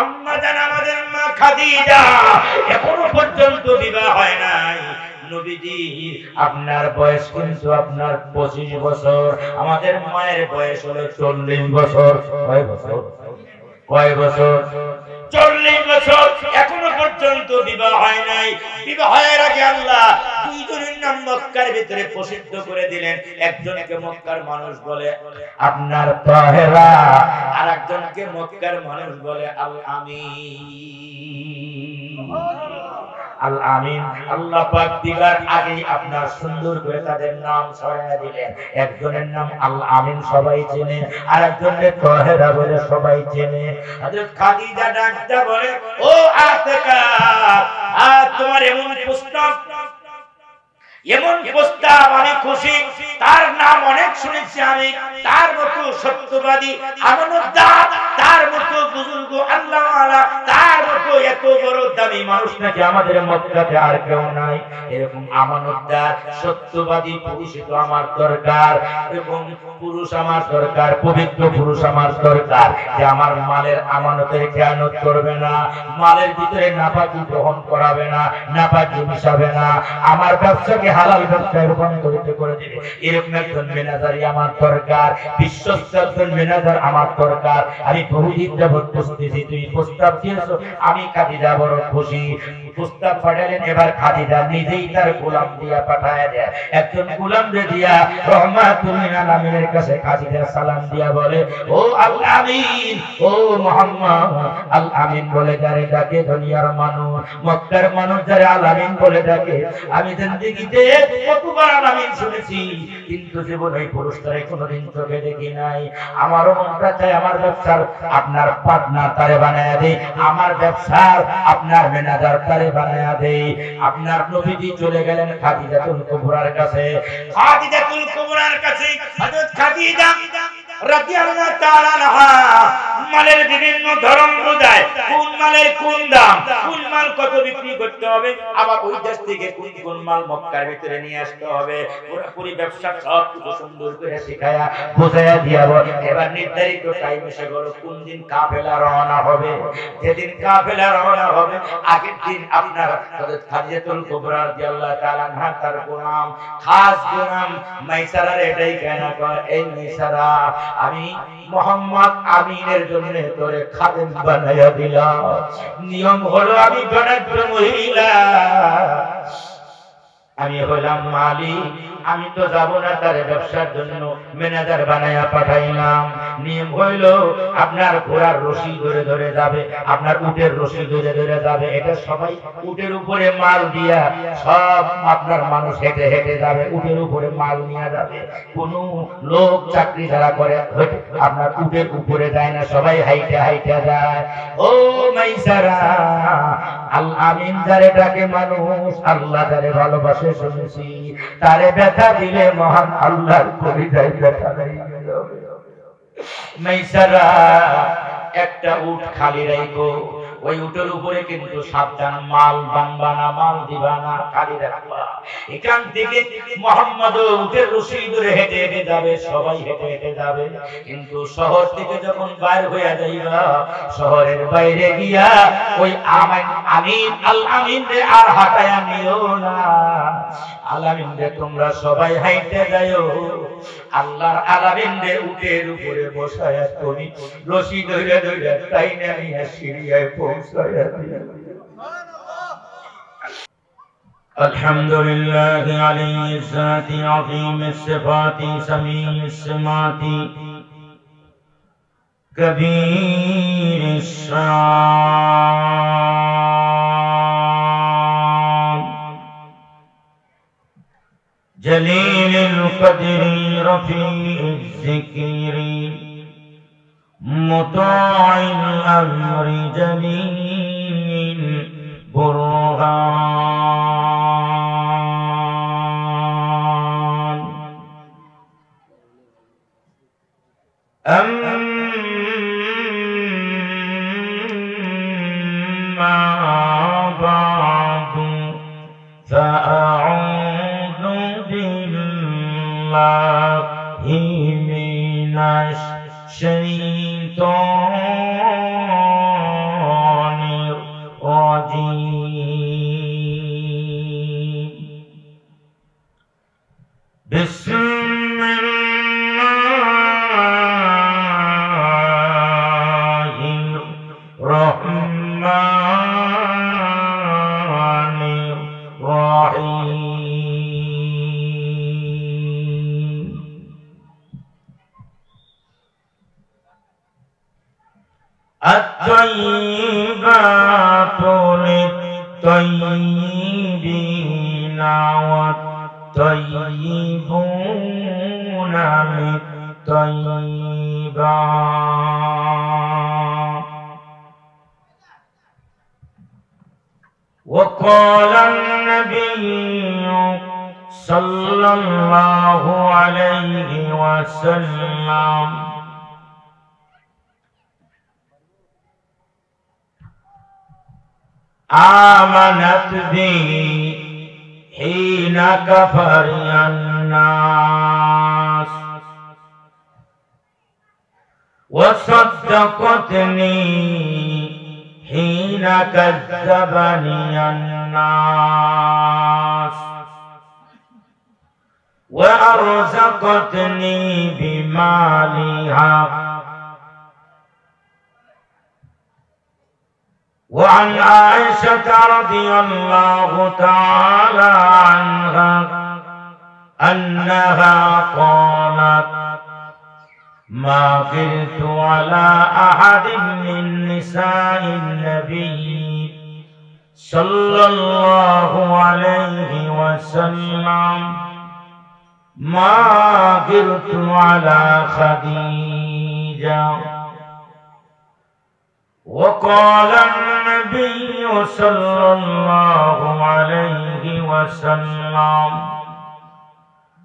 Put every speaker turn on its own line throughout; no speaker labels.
আম্মা জান আমাদের মা খাদিজা এখনো পর্যন্ত বিবাহ হয় নাই। নবীজি আপনার বয়স কিন্তু আপনার 25 বছর, আমাদের মায়ের বয়স হলো 40 বছর। কয় বছর? কয় বছর? 40 বছর, এখনো পর্যন্ত বিবাহ হয় নাই। বিবাহের আগে আল্লাহ দুইজনের নাম মক্কার ভিতরে প্রসিদ্ধ করে দিলেন। একজনকে মক্কার মানুষ বলে আপনার তাহেরা, আর একজনকে মক্কার মানুষ বলে আল আমিন। আল আমিন আল্লাহ পাক দিবার আগে আপনার সুন্দর করে তাদের নাম ছড়াইয়া দিলেন। একজনের নাম আল আমিন সবাই চেনে, আর একজনের তাহেরা বলে সবাই চেনে। হযরত খাদিজা ডাকতে বলে, ও আতিকা, তোমার এমন প্রস্তাব আমি খুশি। তার নাম অনেক শুনেছি আমি, তার মতো সত্যবাদী আমানতদার, তার মতো বুজুর্গ আল্লাহওয়ালা, তার মতো এত বড় দামি মানুষ নাকি আমাদের মক্কাতে আর কেউ নাই। এরকম আমানতদার সত্যবাদী পুরুষ তো আমার দরকার, এবং পুরুষ আমার দরকার, পবিত্র পুরুষ আমার দরকার, যে আমার মালের আমানতের খেয়ানত করবে না, মালের ভিতরে নাপাকি গ্রহণ করাবে না, নাপাকি মিশাবে না, আমার ব্যবসাকে হালাল ব্যবসায় রূপান্তরিত করে দিবে। এরকম একজন ম্যানেজারই আমার দরকার, বিশ্বস্ত একজন ম্যানেজার আমার দরকার। আমি বহুদিন যাবত বুঝতেছি তুই প্রস্তাব দিয়েছো, আমি খাদিজা বড় খুশি। প্রস্তাব পাঠালেন, এবার খাদিজা নিজেই তার গোলাম দিয়া পাঠায় দেয়। একজন গোলাম দিয়া রহমাতুল লিল আলামিনের কাছে খাদিজা সালাম দিয়া বলে, ও আল আমিন, ও মুহাম্মদ। আল আমিন বলে যারে ডাকে দুনিয়ার মানুষ, মক্কার মানুষ যারে আল আমিন বলে ডাকে, আমি জিন্দেগিতে কতবার আল আমিন শুনেছি, কিন্তু জীবনে এই পুরস্কারে কোনোদিন চোখে দেখি নাই। আমারও মনটা চাই আমার ব্যবসার আপনার পার্টনার তারে বানায়া দেই, আমার ব্যবসার আপনার ম্যানেজার তারে বানায়া দেই। আপনার নবীজি চলে গেলেন খাদিজাতুল কুবরার কাছে। খাদিজাতুল কুবরার কাছে হযরত খাদিজা রাদিয়াল্লাহু তাআলা আনহা মালের বিভিন্ন ধরন বোঝায়, কোন মালের কোন দাম, কোন মাল কত বিক্রি করতে হবে, আবার ওই দেশ থেকে কোন কোন মাল মক্কার ভিতরে নিয়ে আসতে হবে, পুরোপুরি ব্যবসা সব কিছু সুন্দর করে শিখায়া বোঝায়া দিয়াবো। এবার নির্ধারিত টাইম এসে গেল, কোন দিন কাফেলা রওনা হবে। যেদিন কাফেলা রওনা হবে, আগের দিন আপনার হযরত খাদিজাতুল কুবরা রাদিয়াল্লাহু তাআলা আনহা তার গোলাম, খাস গোলাম মাইসারা এটাই কেন কয়, এই মাইসারা আমি মুহাম্মদ আমিনের জন্য তোরে খাদেম বানায়া দিলাম। নিয়ম হলো আমি গণাঢ্য মহিলা, আমি হলাম মালিক, আমি তো যাব না তার ব্যবসার জন্য ম্যানেজার বানায়া পাঠাইলাম। নিয়ম হইল আপনার ঘোড়ার রশি ধরে ধরে যাবে, আপনার উটের রশি ধরে ধরে যাবে। এটা সবাই উটের উপরে মাল দিয়া, সব আপনার মানুষ হেঁটে হেঁটে যাবে, উটের উপরে মাল নিয়ে যাবে। কোন লোক চাকরি যারা করে আপনার উটের উপরে যায় না, সবাই হাইটে হাইটে যায়। ও মাইসারা, আল আমিন যারে ডাকে মানুষ, আল্লাহ যারে ভালোবাসে শুনেছি, তারে ব্যথা দিলে মহান আল্লাহর কলিজায় ব্যথা লেগে যাবে। মাইসারা, একটা উট খালি রাখো, ওই উটের উপরে কিন্তু সাবধান, মাল বানবা না, মাল দিবা না, খালি রাখবা। এখান থেকে মুহাম্মদ উটের রশি ধরে হেঁটে হেঁটে যাবে, সবাই হেঁটে হেঁটে যাবে। কিন্তু শহর থেকে যখন বাইরে হয়ে যাইবা, শহরের বাইরে গিয়া ওই আমিন আল আমিন রে আর হাঁটায়া নিও না। আল আমিন রে তোমরা সবাই হাইটে যাও, আল্লাহর আল আমিন রে উটের উপরে বসায়া তুমি রশি ধরে ধরে টাইনা নিয়ে সিরিয়ায় পৌঁছায়া দিও। الحمد لله علي الذات عظيم الصفات سميع السمات كبير الشان جليل القدر رفيع الذكر مطاع الأمر جليل برهان أما بعد فأعوذ بالله من الشيطان রহমানির রহিম। আত-তাইয়্যিবাতু লিত-তাইয়্যিবিনা ওয়াত-তাইয়্যিবুনা লিত-তাইয়্যিবাত। وقال النبي صلى الله عليه وسلم آمنت بي حين كفرني الناس وصدقتني حين كذبني الناس وأرزقتني بمالها. وعن عائشة رضي الله تعالى عنها أنها قالت ما قلت على أحد من نساء النبي صلى الله عليه وسلم ما قلت على خديجة. وقال النبي صلى الله عليه وسلم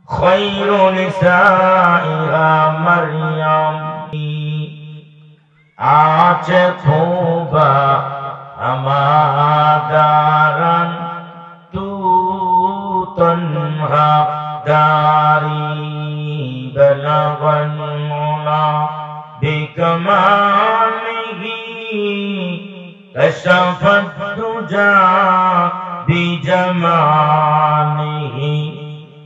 خير نسائها مريم آج خوبا ہمادارن تو تنہا داری بلغن مولا بکمالہ کشفت دجا بجمالہ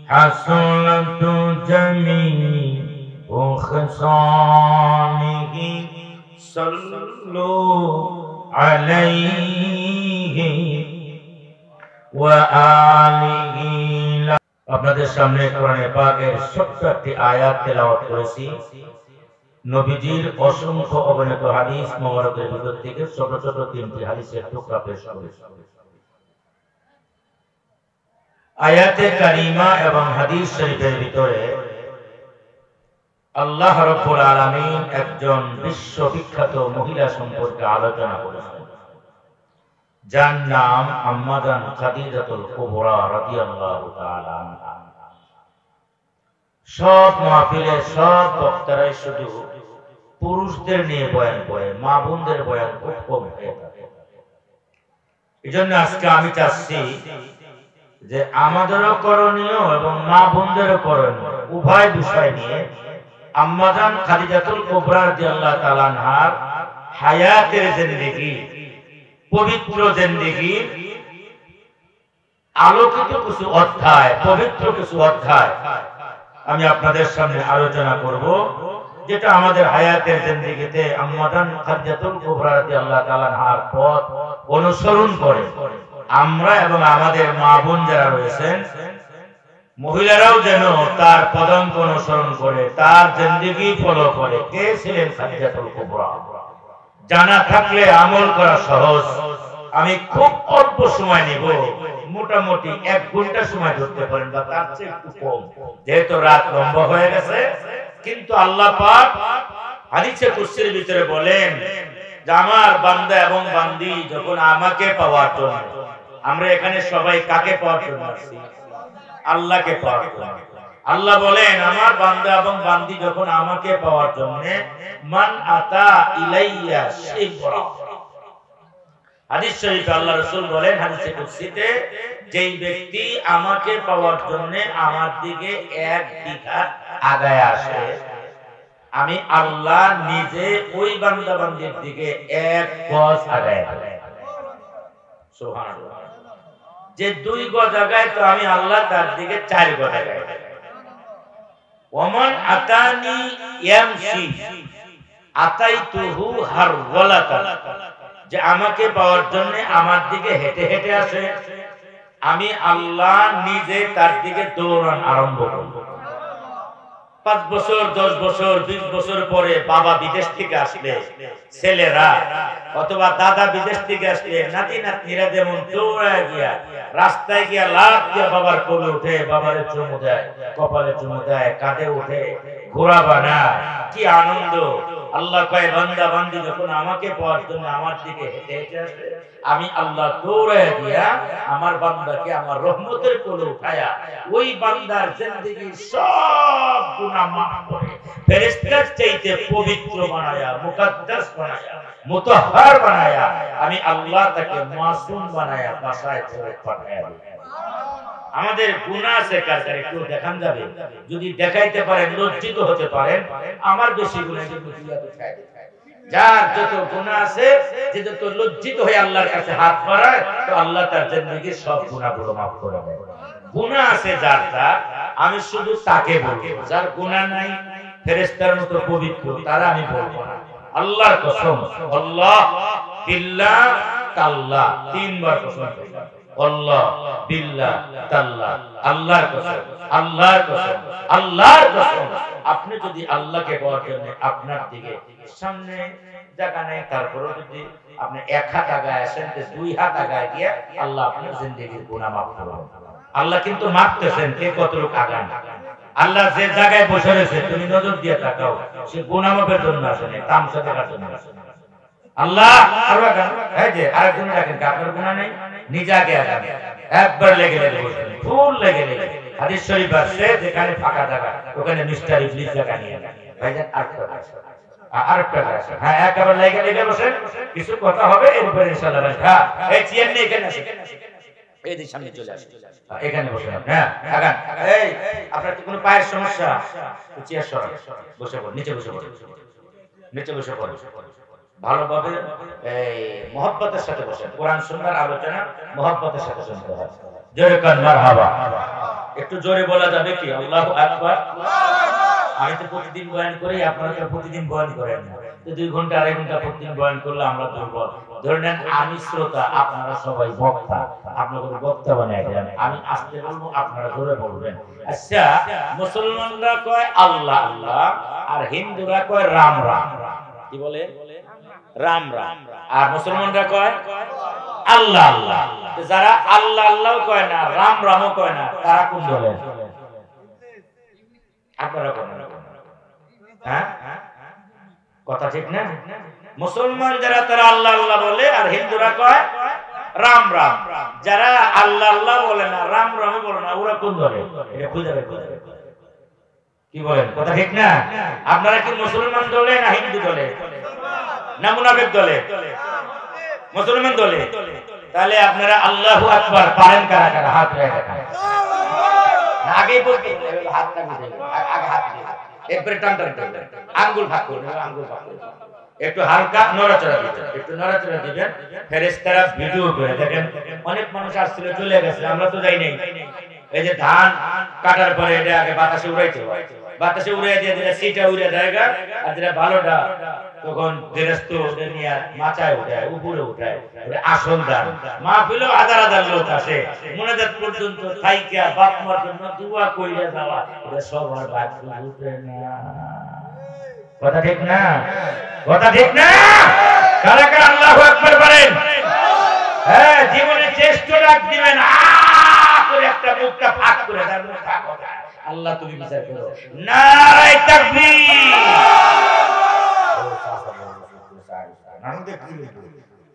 حسنت جمیع خصالہ صلو علیہ وآلہ. আপনাদের সামনে কোরআনে পাকের ছোট্ট একটি আয়াত তেলাওয়াত করেছি। নবীজির অসংখ্য অগণিত হাদিস মোবারকের ভিতর থেকে ছোট ছোট তিনটি হাদিসের টুকরা পেশ করেছি। আয়াতে কারিমা এবং হাদিস শরীফের ভিতরে আল্লাহ রাব্বুল আলামিন একজন বিশ্ববিখ্যাত মহিলা সম্পর্কে আলোচনা করেছেন, যার নাম আম্মাজান খাদিজাতুল কুবরা রাদিয়াল্লাহু তাআলা আনহা। সব মাহফিলে সব বক্তারাই শুধু পুরুষদের নিয়ে বয়ান করে, মা বোনদের বয়ান খুব কম হয়ে থাকে। এজন্য আজকে আমি চাচ্ছি যে আমাদেরও করণীয় এবং মা বোনদেরও করণীয় উভয় বিষয় নিয়ে আম্মাজান খাদিজাতুল কুবরা রাদিয়াল্লাহু তাআলা আনহার হায়াতের জিন্দেগি, পবিত্র জিন্দেগি আলোকিত কিছু অধ্যায়, পবিত্র কিছু অধ্যায় আমি আপনাদের সামনে আলোচনা করব, যেটা আমাদের হায়াতের জিন্দেগিতে আম্মাজান খাদিজাতুল কুবরা রাদিয়াল্লাহু তাআলা আনহার পথ অনুসরণ করে আমরা এবং আমাদের মা বোন যারা রয়েছেন মহিলারাও যেন তার পদাঙ্ক অনুসরণ করে, তার জিন্দেগি ফলো করে। কে ছিলেন খাদিজাতুল কুবরা? জানা থাকলে আমল করা সহজ। আমি খুব অল্প সময় নেব, মোটামুটি 1 ঘন্টা সময় ধরতে পারেন বা তার চেয়ে একটু কম, যেহেতু রাত লম্বা হয়ে গেছে। কিন্তু আল্লাহ পাক হাদিসে কুদসির ভিতরে বলেন যে আমার বান্দা এবং বান্দি যখন আমাকে পাওয়ার জন্য, আমরা এখানে সবাই কাকে পাওয়ার জন্য আসি? আল্লাহকে পাওয়ার জন্য। আল্লাহ বলেন আমার বান্দা এবং বান্দি যখন আমাকে পাওয়ার জন্য মান আতা ইলাইয়া শিবরা। হাদিস শরীফে আল্লাহ রাসূল বলেন হাদিসে কুদসিতে, যেই ব্যক্তি আমাকে পাওয়ার জন্য আমার দিকে 1 বিঘা আগায় আসে, আমি আল্লাহ নিজে ওই বান্দা বান্দির দিকে 1 গজ আগায় আসি। সুবহানাল্লাহ। যে 2 গজ আগায় তো আমি আল্লাহ তার দিকে 4 গজ আগায়। ওমান আতানি ইয়ামশি আতাইতুহু হারওয়ালাতান। যে আমাকে পাওয়ার জন্য আমার দিকে হেঁটে হেঁটে আসে, আমি আল্লাহ নিজে তার দিকে দৌড়ান আরম্ভ করব। 5 বছর 10 বছর 20 বছর পরে বাবা বিদেশ থেকে আসলে ছেলেরা অথবা দাদা বিদেশ থেকে আসলে নাতি নাতনিরা যেমন দৌড়ায় গিয়া রাস্তায় গিয়া লাফ দিয়া বাবার কোলে উঠে, বাবারে চুমু দেয়, কপালে চুমু দেয়, কাঁধে উঠে ঘোরা বানায়, কি আনন্দ। আল্লাহ কয় বান্দা বান্দি যখন আমাকে পাওয়ার জন্য আমার দিকে হেঁটে হেঁটে আসে, আমি আল্লাহ দৌড়ায় দিয়া আমার বান্দাকে আমার রহমতের কোলে উঠায়া ওই বান্দার জিন্দেগির সব গুনাহ মাফ করে ফেরেশতার চাইতে পবিত্র বানায়া, মুকদ্দাস বানায়া, মুতাহহার বানায়া আমি আল্লাহ তাকে মাসুম বানায়া বাসায় ছেড়ে পাঠায়া দিই। আমাদের গুনাহ আছে কার কার একটু দেখান যাবে? যদি দেখাইতে পারেন, লজ্জিত হতে পারেন, আমার বেশি গুনাহ কিন্তু দিয়া দেখায়। যার যত গুনাহ আছে, যে যত লজ্জিত হয়ে আল্লাহর কাছে হাত বাড়ায়, তো আল্লাহ তার জিন্দেগির সব গুনাহগুলো মাফ করে দেয়। গুনাহ আছে যার যার, আমি শুধু তাকে বলবো। যার গুনাহ নাই, ফেরেশতার মতো পবিত্র, তারা আমি বলবো না। আল্লাহর কসম, আল্লাহ বিল্লাহ তাল্লাহ, 3 বার কসম করলাম। আল্লাহ বিল্লাহ তাল্লাহ, আল্লাহর কসম, আল্লাহর কসম, আল্লাহর কসম। আপনি যদি আল্লাহকে পাওয়ার জন্য আপনার দিকে সামনে জায়গা নেই, তারপরে যদি আপনি 1 হাত আগায় আসেন, 2 হাত আগায় গিয়া আল্লাহ আপনার জিন্দেগির গুনাহ মাফ করবেন। আল্লাহ কিন্তু মাপতেছেন কে কতটুকু আগান। আল্লাহ যে জায়গায় বসে রয়েছে, তুমি নজর দিয়ে তাকাও, সে গুনাহ মাপের জন্য আসেনি, তামসা দেখার জন্য আসেনি। আল্লাহ আর আগান, এই যে আরেকজন রাখেন, আপনার গুনাহ নেই, নিজে আগে আগান, একবার লেগে লেগে বসেন, ফুল লেগে লেগে। হাদিস শরীফ আছে, যেখানে ফাঁকা জায়গা ওখানে মিস্টার ইবলিস জায়গা নিয়ে যান। ভাইজান আরেকটা আসে, হ্যাঁ একবার লেগে লেগে বসেন, কিছু কথা হবে এরপরে ইনশাআল্লাহ। হ্যাঁ এই চেয়ার নিয়ে এখানে আসেন, এই যে সামনে চলে আসেন, এখানে বসেন। হ্যাঁ আগান। এই আপনার কি কোনো পায়ের সমস্যা? তো চেয়ার সরান, বসে পড়ুন, নিচে বসে পড়ুন, নিচে বসে পড়ুন। ভালোভাবে এই মহব্বতের সাথে বসেন। কোরআন সুন্নাহর আলোচনা মহব্বতের সাথে শুনতে হয়। জোরে কান মারহাবা। একটু জোরে বলা যাবে কি? আল্লাহু আকবার। আমি তো প্রতিদিন বয়ান করি, আপনারা তো প্রতিদিন বয়ান করেন না। তো 2 ঘন্টা 2.5 ঘন্টা প্রতিদিন বয়ান করলে আমরা দুর্বল। ধরে নেন আমি শ্রোতা, আপনারা সবাই বক্তা, আপনাদের বক্তা বানায় দেন। আমি আস্তে বলবো, আপনারা জোরে বলবেন। আচ্ছা, মুসলমানরা কয় আল্লাহ আল্লাহ, আর হিন্দুরা কয় রাম রাম। কি বলে? রাম রাম। আর মুসলমানরা কয় আল্লাহ আল্লাহ। তো যারা আল্লাহ আল্লাহ কয় না, রাম রামও কয় না, তারা কোন দলের? আপনারা কোন? হ্যাঁ কথা ঠিক না? মুসলমান যারা তারা আল্লাহ আল্লাহ বলে, আর হিন্দুরা কয় রাম রাম। যারা আল্লাহ আল্লাহ বলে না, রাম রাম বলে না, ওরা কোন দলে? এটা খুঁজে বের করতে হবে। কি বলেন? কথা ঠিক না? আপনারা কি মুসলমান দলে না হিন্দু দলে না মুনাফিক দলে? মুসলমান দলে। তাহলে আপনারা আল্লাহু আকবার পারেন কারা কারা? হাত রেখে দেখান। আগে বলতে হাতটা দিতে হবে, আগে হাত দিয়ে একবারে টান টান টান আঙ্গুল ভাগ করুন, আঙ্গুল ভাগ করুন, একটু হালকা নড়াচড়া দিবেন, একটু নড়াচড়া দিবেন। ফেরেশতারা ভিডিও করে দেখেন, অনেক মানুষ আসছিল চলে গেছে, আমরা তো যাই নাই। এই যে ধান কাটার পরে এটা আগে বাতাসে উড়াইতে হয়, বাতাসে উড়াই দিয়ে দিলে সিটা উড়ে জায়গা, আর যেটা ভালোটা তখন গৃহস্থ নিয়ে মাচায় উঠায়, উপরে উঠায়, আসল ধান। মাহফিলে হাজার হাজার লোক আসে, মুনাজাত পর্যন্ত থাইকা বাপ মার জন্য দোয়া কইরা যাওয়া, এটা সবার ভাগ্য উঠে না। কথা ঠিক না? কথা ঠিক না? কারা কারা আল্লাহু আকবার বলেন? হ্যাঁ, জীবনে চেষ্টা রাখ দিবেন, করে একটা মুখটা ফাঁক করে তার মুখ ফাঁক হবে। আল্লাহ তুমি বিচার করো। নারায়ে তাকবীর।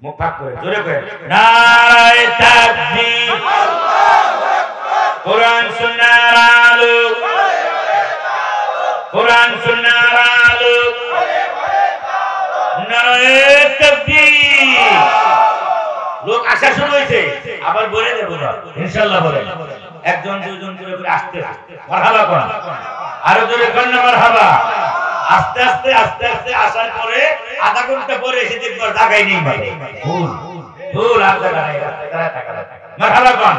মুখ ফাঁক করে জোরে করে নারায়ে তাকবীর। কোরআন সুন্নাহর আলো, কোরআন সুন্নাহর আলো, নারায়ে তাকবীর। লোক আসা শুরু হয়েছে, আবার বলে দেবো ইনশাআল্লাহ। বলে একজন দুইজন করে করে আসতে মারহাবা কোন, আরো জোরে কোন মারহাবা। আস্তে আস্তে আস্তে আস্তে আসার পরে আধা ঘন্টা পরে এসে দেখবার জায়গায় নেই, মানে ভুল ভুল আর জায়গা নাই, রাস্তায় টাকা মারহাবা কোন।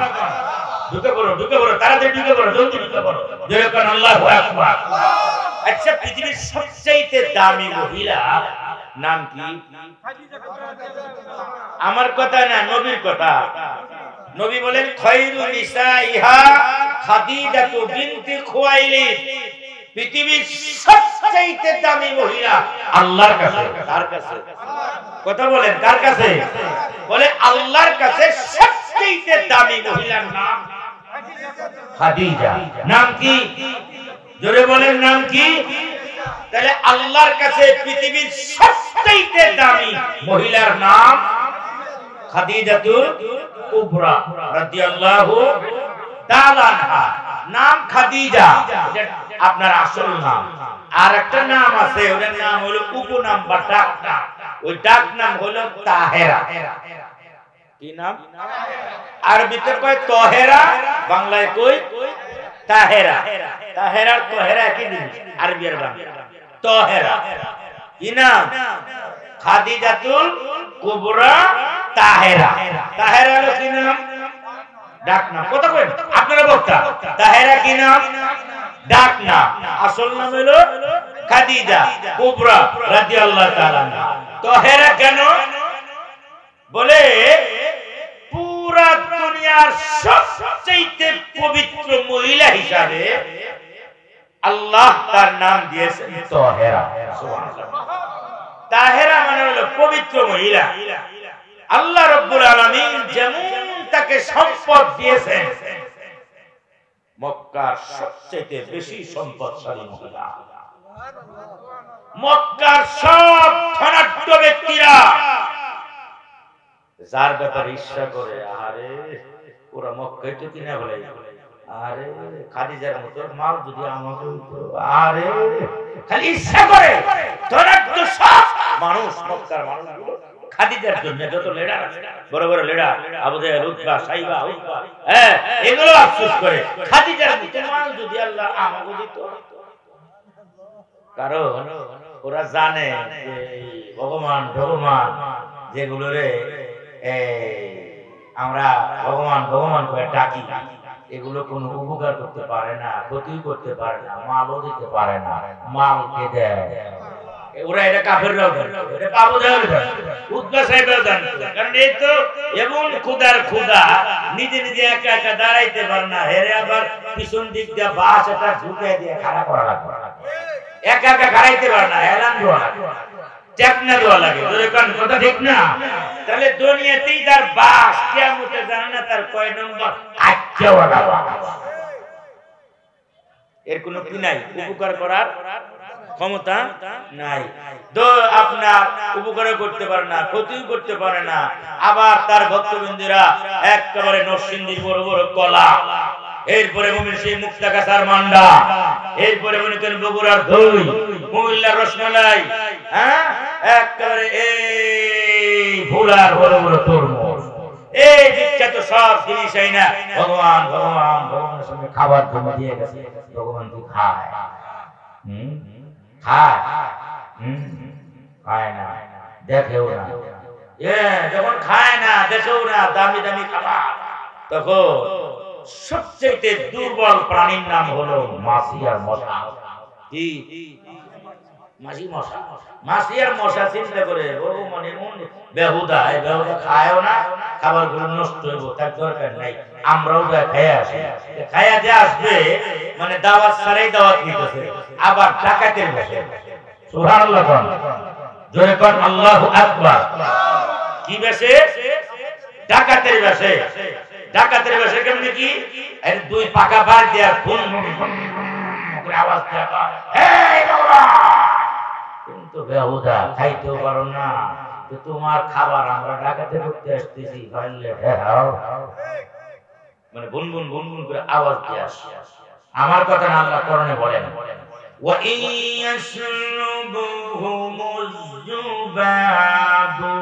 ঢুকে পড়ো তাড়াতাড়ি ঢুকে পড়ো, জলদি ঢুকে পড়ো, জোরে কোন আল্লাহু আকবার। আচ্ছা, পৃথিবীর সবচেয়ে দামি মহিলা নাম কি? আমার কথা না, নবীর কথা। নবী বলেন খায়রু নিসাইহা খাদিজাতু বিনতে খুয়াইলিদ, পৃথিবীর সবচেয়ে দামি মহিলা আল্লাহর কাছে। কার কাছে? কথা বলেন, কার কাছে? বলে আল্লাহর কাছে সবচেয়ে দামি মহিলার নাম খাদিজা। নাম কি? জোরে বলেন, নাম কি? তাহলে আল্লাহর কাছে পৃথিবীর সবচেয়ে দামি মহিলার নাম খাদিজাতুল কুবরা রাদিয়াল্লাহু তাআলা আনহা। নাম খাদিজা, আপনার আসল নাম। আর একটা নাম আছে, ওটার নাম হলো উপনাম বা ডাক নাম। ওই ডাক নাম হলো তাহেরা। কি নাম? আরবিতে কয় তহেরা, বাংলায় কই তাহেরা। তাহেরার তহেরা একই জিনিস, আরবি আর বাংলা। তহেরা কি নাম? খাদিজাতুল কুবরা তাহেরা। তাহেরা হলো কি নাম? ডাক নাম। কথা কই আপনারা বক্তা, তাহেরা কি নাম? ডাক নাম। আসল নাম হলো খাদিজা কুবরা রাদিয়াল্লাহু তাআলা। তহেরা কেন? বলে পুরা দুনিয়ার সবচেয়ে পবিত্র মহিলা হিসাবে আল্লাহ তার নাম দিয়েছেন তহেরা। সুবহানাল্লাহ। তাহেরা মানে হলো পবিত্র মহিলা। আল্লাহ রাব্বুল আলামিন যেমন তাকে সম্পদ দিয়েছেন, মক্কার সবচেয়ে বেশি সম্পদশালী মহিলা। মক্কার সব ধনাঢ্য ব্যক্তিরা যার ব্যাপারে ঈর্ষা করে, আরে ওরা মক্কায় তো কিনা বলে, আরে খাদিজার মতো মাল যদি আমাকে হইতো, আরে খালি ঈর্ষা করে। ধনাঢ্য সব মানুষ, মক্কার মানুষগুলো খাদিজার জন্য যত লেডার, বড় বড় লেডার, আবু জাহেল, উতবা, সাইবা, উতবা, এগুলো আফসোস করে খাদিজার মতো মাল যদি আল্লাহ আমাকে দিত। কারণ ওরা জানে যে ভগবান ভগবান যেগুলো রে আমরা ভগবান ভগবান করে ডাকি, এগুলো কোনো উপকার করতে পারে না, ক্ষতি করতে পারে না, মালও দিতে পারে না। মালকে দেয় ওরা, এটা কাফেররাও জানে, এটা আবু জাহেল জানে, উতবা সাইবাও জানে। কারণ এই তো এমন খোদার খোদা, নিজে নিজে একা একা দাঁড়াইতে পারে না, হেরে আবার পিছন দিক দিয়ে বাস এটা ঝুঁকে দিয়ে খাড়া করা লাগবে। একা একা খাড়াইতে পারে না, এলান দেওয়া লাগে, চেকনা দেওয়া লাগে। কথা ঠিক না? তাহলে দুনিয়াতেই তার বাস, কিয়ামতে জানে না তার কয় নম্বর আচ্ছাওয়ালা বাস। এর কোনো কি নাই, উপকার করার ক্ষমতা নাই। আপনার উপকার করতে পারে না, ক্ষতিও করতে পারে না। আবার তার ভক্তবৃন্দরা একেবারে নরসিংদীর বড় বড় কলা, এরপরে মমিন সেই মুক্তাগাছার মান্ডা, এরপরে মনে করেন বগুড়ার দই, কুমিল্লার রসমালাই, একেবারে এই ভোলার বড় বড় তরমুজ, এই বিখ্যাত সব জিনিস এই না ভগবান ভগবান ভগবানের সঙ্গে খাবার জমা দিয়ে গেছে। ভগবান তো খায়, খায়, খায় না, দেখেও না। যখন খায় না, দেখেও না, দামি দামি খাবার, তখন সবচেয়ে দুর্বল প্রাণীর নাম হলো মাছি আর মশা। কি মাছি মশা? মাছি আর মশা চিন্তা করে ভগবান এমন বেহুদা, এই বেহুদা খায়ও না, খাবার গুলো নষ্ট হইব, তার দরকার নাই, আমরাও যা খেয়ে আসি। খাইয়া যে আসবে মানে দাওয়াত ছাড়াই দাওয়াত নিতেছে, আবার ডাকাতের বসে। সুবহানাল্লাহ, জোরে কোন আল্লাহু আকবার। কি বেশে? ডাকাতের বেশে। ডাকাতের বেশে কেমনে? কি দুই পাকা বার দিয়া ফুল আওয়াজ দেয়া, এই বাবা কিন্তু বেহুদা, খাইতেও পারো না, তোমার খাবার আমরা ডাকাতে করতে আসতেছি, মানে বুনবুন বুনবুন করে আওয়াজ দিয়ে আসে। আমার কথা না, আল্লাহ কোরআনে বলেন, ওয়া ইয়াশরুবুহুমুজ যুবাবু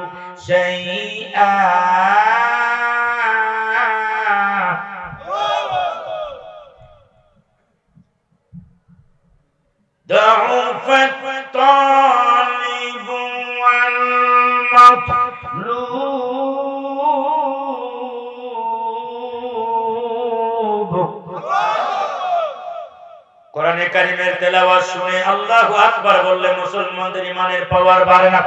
শাইআ ضعف الطالب والمطلوب। কোরআনে কারীমের তেলাওয়াত শুনে আল্লাহু আকবার বললে মুসলমানদের ঈমানের পাওয়ার বাড়ে না?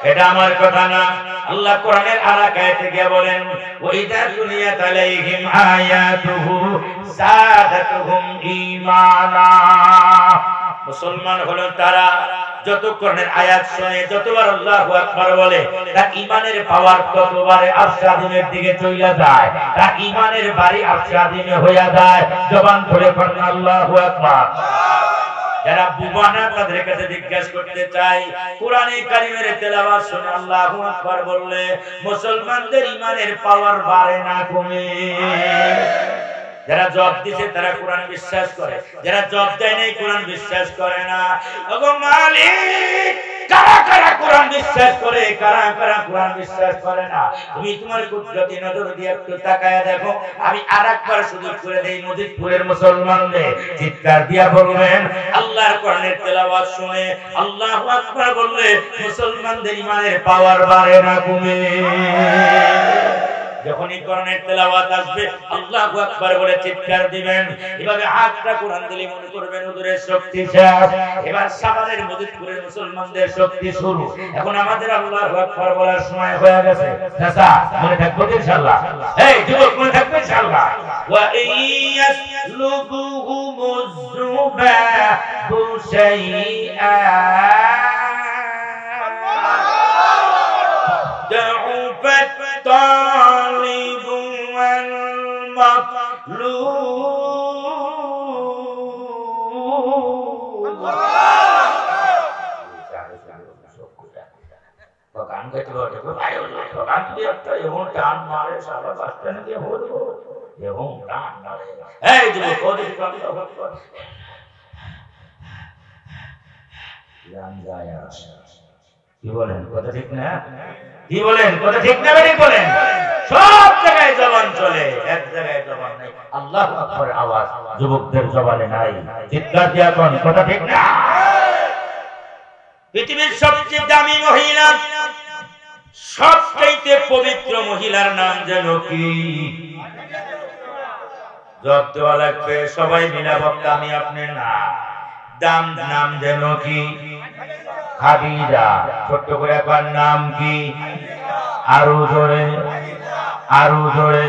এটা আমার কথা না। আল্লাহ কোরআনের আয়াতে থেকে বলেন ওয়াইদা তুলিয়াত আলাইহিম আয়াতুহু যাদাতুহুম ঈমানা। মুসলমান হলো তারা যত কোরআনের আয়াত শুনে, যতবার আল্লাহু আকবার বলে, তার ঈমানের পাওয়ার ততবার আরশ-এর দিকে চলে যায়, তার ঈমানের বাড়ি আরশ-এ হয়ে যায়। জবান খুলে পড়ুন আল্লাহু আকবার। যারা বুবানা তাদের কাছে জিজ্ঞাসা করতে চাই, কোরআনে কারীমের তেলাওয়াত শুনে আল্লাহু আকবার বললে মুসলমানদের ঈমানের পাওয়ার বাড়ে না কমে? যারা জবাব দিছে তারা কোরআন বিশ্বাস করে, যারা জবাব দেয় নাই কোরআন বিশ্বাস করে না। ওগো মালিক, কারা কারা কোরআন বিশ্বাস করে, কারা কারা কোরআন বিশ্বাস করে না? তুমি তোমার কুদরতি নজর দিয়ে একটু তাকায়া দেখো। আমি আরেকবার সুযোগ করে দেই মজিদপুরের মুসলমানদের, চিৎকার দিয়া বলবেন আল্লাহর কোরআনের তেলাওয়াত শুনে আল্লাহু আকবার বললে মুসলমানদের ঈমানের পাওয়ার বাড়ে না কমে? যখনই কোরআনের তেলাওয়াত আসবে আল্লাহু আকবার বলে চিৎকার দিবেন। এভাবে হাতটা কোরআন দিলে মনে করবেন হুজুরের শক্তি শেষ, এবার সাভারের মজিদপুরের মুসলমানদের শক্তি শুরু। এখন আমাদের আল্লাহু আকবার বলার সময় হয়ে গেছে। চাচা মনে থাকবে ইনশাআল্লাহ? এই যুবক মনে থাকবে ইনশাআল্লাহ? ওয়া ইয়াসলুকুহুমুজ যুবাহু শাইআ ضعفت الطالب والمطلوب গান গাইতে বলতে গান দিয়ে একটা এমন টান মারে সারা বাচ্চানে দিয়ে বলবো এমন টান মারে। এই যুবক ওদের গান গায় আসে। কি বলেন কথা ঠিক না? কি বলেন কথা ঠিক না? বেরিয়ে বলেন। সব জায়গায় জবান চলে, এক জায়গায় জবান নাই। আল্লাহু আকবার আওয়াজ যুবকদের জবানে নাই। চিৎকার দিয়া কোন কথা ঠিক না? পৃথিবীর সবচেয়ে দামি মহিলা, সবচেয়ে পবিত্র মহিলার নাম যেন কি? জব দেওয়া লাগবে সবাই মিলে বক্তা, আমি আপনি না। দাম নাম যেন কি? খাদিজা। ছোট্ট করে একবার নাম কি? আরো জোরে, আরো জোরে।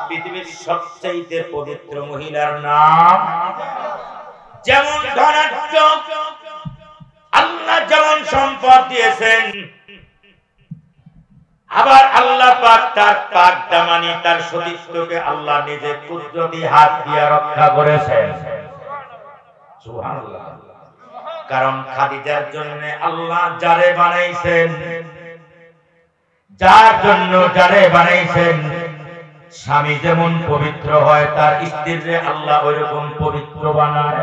পৃথিবীর সবচেয়ে পবিত্র মহিলার নাম যেমন ধনাঢ্য, আল্লাহ যেমন সম্পদ দিয়েছেন, আবার আল্লাহ পাক তার পাক দামানি তার সতীত্বকে আল্লাহ নিজে কুদরতি হাত দিয়ে রক্ষা করেছেন। সুবহানাল্লাহ। কারণ খাদিজার জন্য আল্লাহ যারে বানাইছেন, যার জন্য যারে বানাইছেন, স্বামী যেমন পবিত্র হয় তার স্ত্রীকে আল্লাহ ওইরকম পবিত্র বানায়।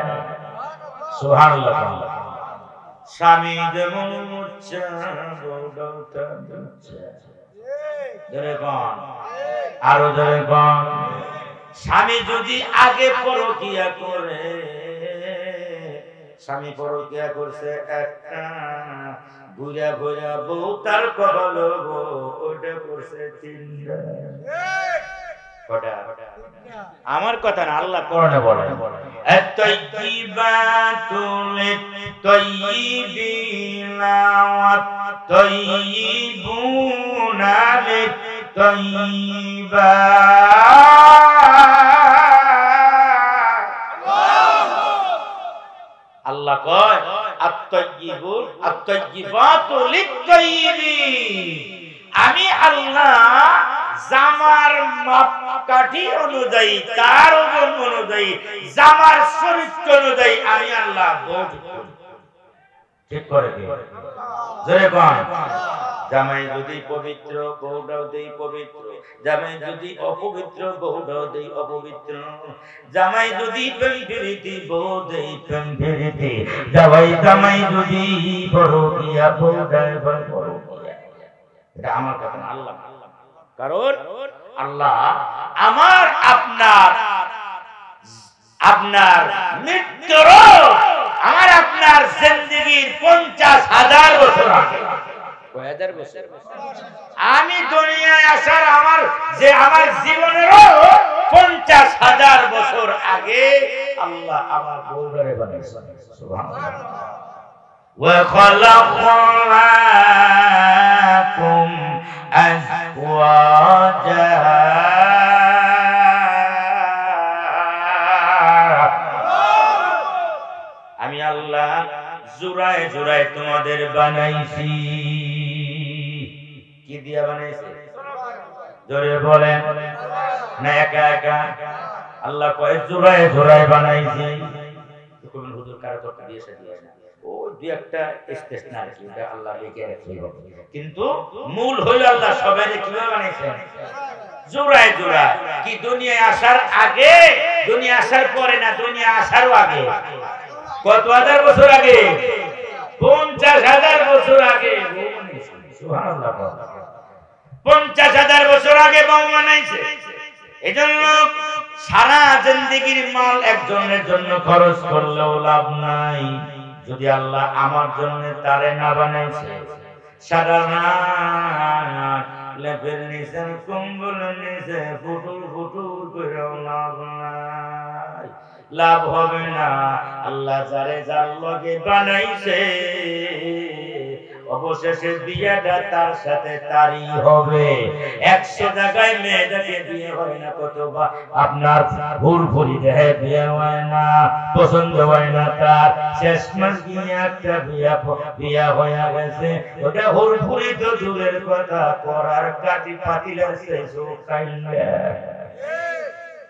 সুবহানাল্লাহ। স্বামী যেমন আরো ধরে কন, স্বামী যদি আগে পরকিয়া করে, স্বামী পরকিয়া করছে একটা, ঘুরা ঘুরা বউ তার কপাল ওটা করছে তিনটা। আমার কথা না, আল্লাহ কোরআনে বলে আত-তাইয়িবাতুল তাইয়িবিনা ওয়াত-তাইয়িবুনা লিত-তাইয়িবাত। আল্লাহ কয় আত-তাইয়িবুন আত-তাইয়িবাতু লিত-তাইয়িবিন। আমি আল্লাহ জামার মাপকাঠি অনুযায়ী, তার ওজন অনুযায়ী, জামার চরিত্র অনুযায়ী আমি আল্লাহ ঠিক করে দিই। জোরে কোন জামাই যদি পবিত্র বউটাও দেই পবিত্র, জামাই যদি অপবিত্র বউটাও দেই অপবিত্র, জামাই যদি প্রেমপ্রীতি বউ দেই প্রেমপ্রীতি, জামাই যদি পরকিয়া বউ দেয় পরকিয়া। এটা আমার কথা না, আল্লাহ। কারণ আল্লাহ আমার আপনার মৃত্যুর, আমার আপনার জিন্দেগীর 50,000 বছর আগে, আমি দুনিয়ায় আসার আমার জীবনেরও 50,000 বছর আগে আল্লাহ আমার বউরে বানাইছেন। সুবহানাল্লাহ। وخلقناكم أزواجا আমি আল্লাহ জোড়ায় জোড়ায় তোমাদের বানাইছি। কি দিয়া বানাইছি? জোরে বলেন না একা একা? আল্লাহ কয় জোড়ায় জোড়ায় বানাইছি। হুজুর কারো তো দিয়েছে না, ও দুই একটা ইস্তেসনা আছে, এটা আল্লাহ লিখে রাখছে। কিন্তু মূল হলো আল্লাহ সবাইকে কিভাবে বানাইছেন? জোড়ায় জোড়ায়। কি দুনিয়ায় আসার আগে, দুনিয়া আসার পরে না, দুনিয়া আসারও আগে? কত হাজার বছর আগে? 50,000 বছর আগে। সুবহানাল্লাহ, 50,000 বছর আগে বউ বানাইছে। এজন্য সারা জিন্দেগির মাল একজনের জন্য খরচ করলেও লাভ নাই যদি আল্লাহ আমার জন্য তারে না বানাইছে। সারা রাত লেপের নিচে কম্বলের নিচে ফুটুর ফুটুর করেও লাভ নাই, লাভ হবে না। আল্লাহ যারে যার লগে বানাইছে অবশেষে বিয়েটা তার সাথে তারই হবে। 100 জায়গায় মেয়েটাকে বিয়ে হয় না, কতবা আপনার ভুরভুরি দেহে বিয়ে হয় না, পছন্দ হয় না তার, শেষ মাস গিয়ে একটা বিয়া হয়ে গেছে। ওটা ভুরভুরি তো দূরের কথা, করার কাটি পাতিলের শেষ খাইলে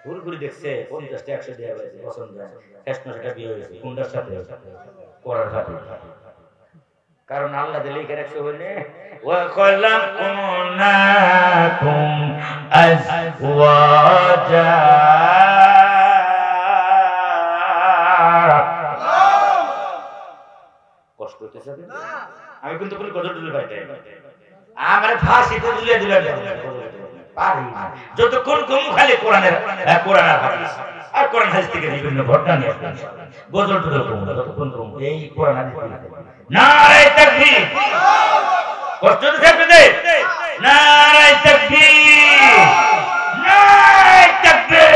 ভুরভুরি দেখছে 50টা 100 দেওয়া হয়েছে, পছন্দ হয়, শেষ মাস একটা বিয়ে হয়েছে। কোনটার সাথে? করার সাথে। কারণ আল্লাহ দিলে লিখে রাখছে হইলে ওয়া খালাকনাকুম আজওয়াজা। কষ্ট হইতেছে না? আমি কিন্তু পুরো গজল তুলে পাইতে আমারে ফাঁসি তো তুলে দিলে পারি না। যতক্ষণ কম খালি কোরআনের কোরআন আর হাদিস আর কোরআন হাদিস থেকে বিভিন্ন ঘটনা নিয়ে গজল তুলে কম, যতক্ষণ কম এই কোরআন হাদিস নারে তাকবীর। কষ্ট হচ্ছে আপনাদের? নারে তাকবীর, নারে তাকবীর।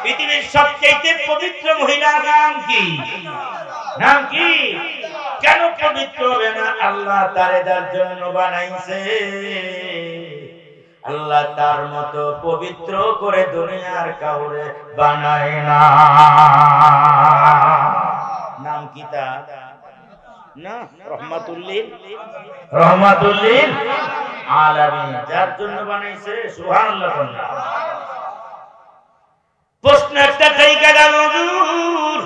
পৃথিবীর সবচেয়ে পবিত্র মহিলার নাম কি? নাম কি? কেন পবিত্র হবে না? আল্লাহ তারে তার জন্য বানাইছে। আল্লাহ তার মতো পবিত্র করে দুনিয়ার কাউরে বানায় না। নাম কি তার? না, রহমাতুল্লিল আলামিন, যার জন্য বানাইছে। সুবহানাল্লাহ। প্রশ্ন একটা থেকে গেল, হুজুর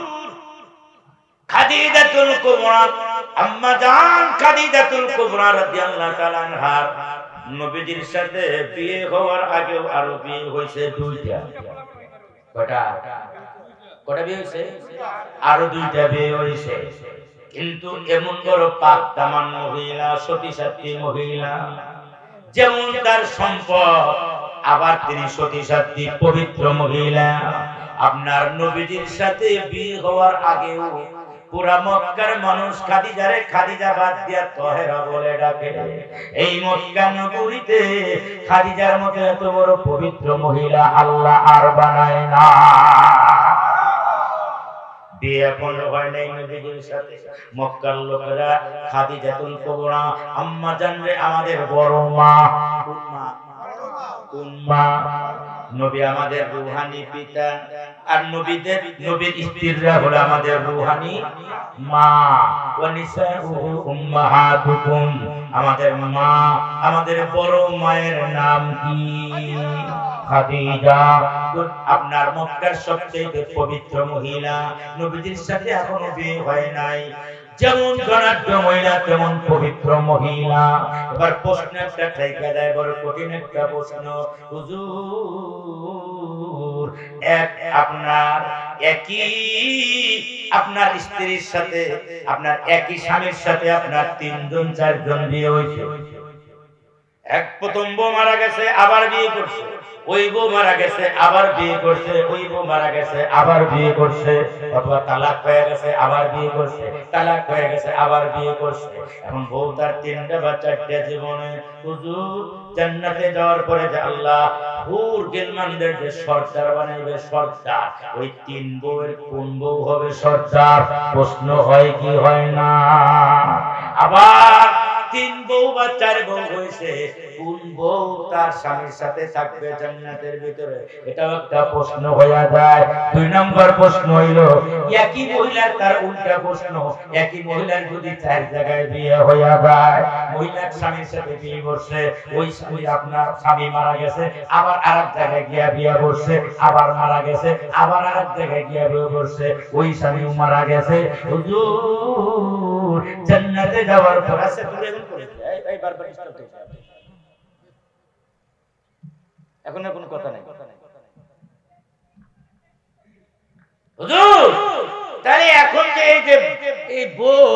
খাদিজাতুল কুবরা, আম্মা জান খাদিজাতুল কুবরা রাদিয়াল্লাহু তাআলা আনহা নবীজির সাথে বিয়ে হওয়ার আগেও আরো বিয়ে হয়েছে 2টা। কটা বিয়ে হয়েছে? আরো 2টা বিয়ে হয়েছে। কিন্তু এমন বড় পাক দামান মহিলা, সতী সাধ্বী মহিলা, যেমন তার সম্পদ, আবার তিনি সতী সাধ্বী পবিত্র মহিলা। আপনার নবীজির সাথে বিয়ে হওয়ার আগেও পুরা মক্কার মানুষ খাদিজারে খাদিজা বাদ দিয়া তহেরা বলে ডাকে। এই মক্কা নগরীতে খাদিজার মতো এত বড় পবিত্র মহিলা আল্লাহ আর বানায় না। বিয়ে এখনো হয় নাই নবীজির সাথে। মক্কার লোকেরা খাদিজাতুল কুবরা আম্মা জানরে আমাদের বড় মা। কোন মা? নবী আমাদের রূহানি পিতা, আর নবীদের নবীর স্ত্রীরা হলো আমাদের রূহানি মা। ওয়া নিসাউহু উম্মাহাতুকুম, আমাদের মা, আমাদের বড় মায়ের নাম কি? খাদিজা। আপনার মক্কার সবচেয়ে পবিত্র মহিলা, নবীজির সাথে এখনো বিয়ে হয় নাই। যেমন ধনাঢ্য মহিলা তেমন পবিত্র মহিলা। এবার প্রশ্ন একটা থেকে যায়, বড় কঠিন একটা প্রশ্ন। হুজুর আপনার স্ত্রীর সাথে, আপনার একই স্বামীর সাথে আপনার 3জন 4জন বিয়ে হয়েছে। এক প্রথম বউ মারা গেছে, আবার বিয়ে করছে। ওই বউ মারা গেছে আবার বিয়ে করছে, ওই বউ মারা গেছে আবার বিয়ে করছে, অথবা তালাক হয়ে গেছে আবার বিয়ে করছে, তালাক হয়ে গেছে আবার বিয়ে করছে। এখন বউ তার 3টা বা 4টা জীবনে হুজুর জান্নাতে যাওয়ার পরে যে আল্লাহ হুর গিলমানদের যে সর্দার বানাইবে, সর্দার, ওই 3 বউয়ের কোন বউ হবে সর্দার? প্রশ্ন হয় কি হয় না? আবার 3 বউ বা 4 বউ হয়েছে, কোন বউ তার স্বামীর সাথে থাকবে জান্নাতের ভিতরে? এটাও একটা প্রশ্ন হয়ে যায়। 2 নম্বর প্রশ্ন হইল একই মহিলার তার উল্টা প্রশ্ন, একই মহিলার যদি 4 জায়গায় বিয়ে হয়ে যায়, মহিলার স্বামীর সাথে বিয়ে করছে, ওই স্বামী আপনার স্বামী মারা গেছে আবার আরেক জায়গায় গিয়া বিয়ে করছে, আবার মারা গেছে আবার আরেক জায়গায় গিয়া বিয়ে করছে, ওই স্বামীও মারা গেছে। হুজুর জান্নাতে যাওয়ার পর আছে এই বারবার স্টপ করতে এখন আর কোনো কথা নাই। হুজুর তাহলে এখন যে এই বউ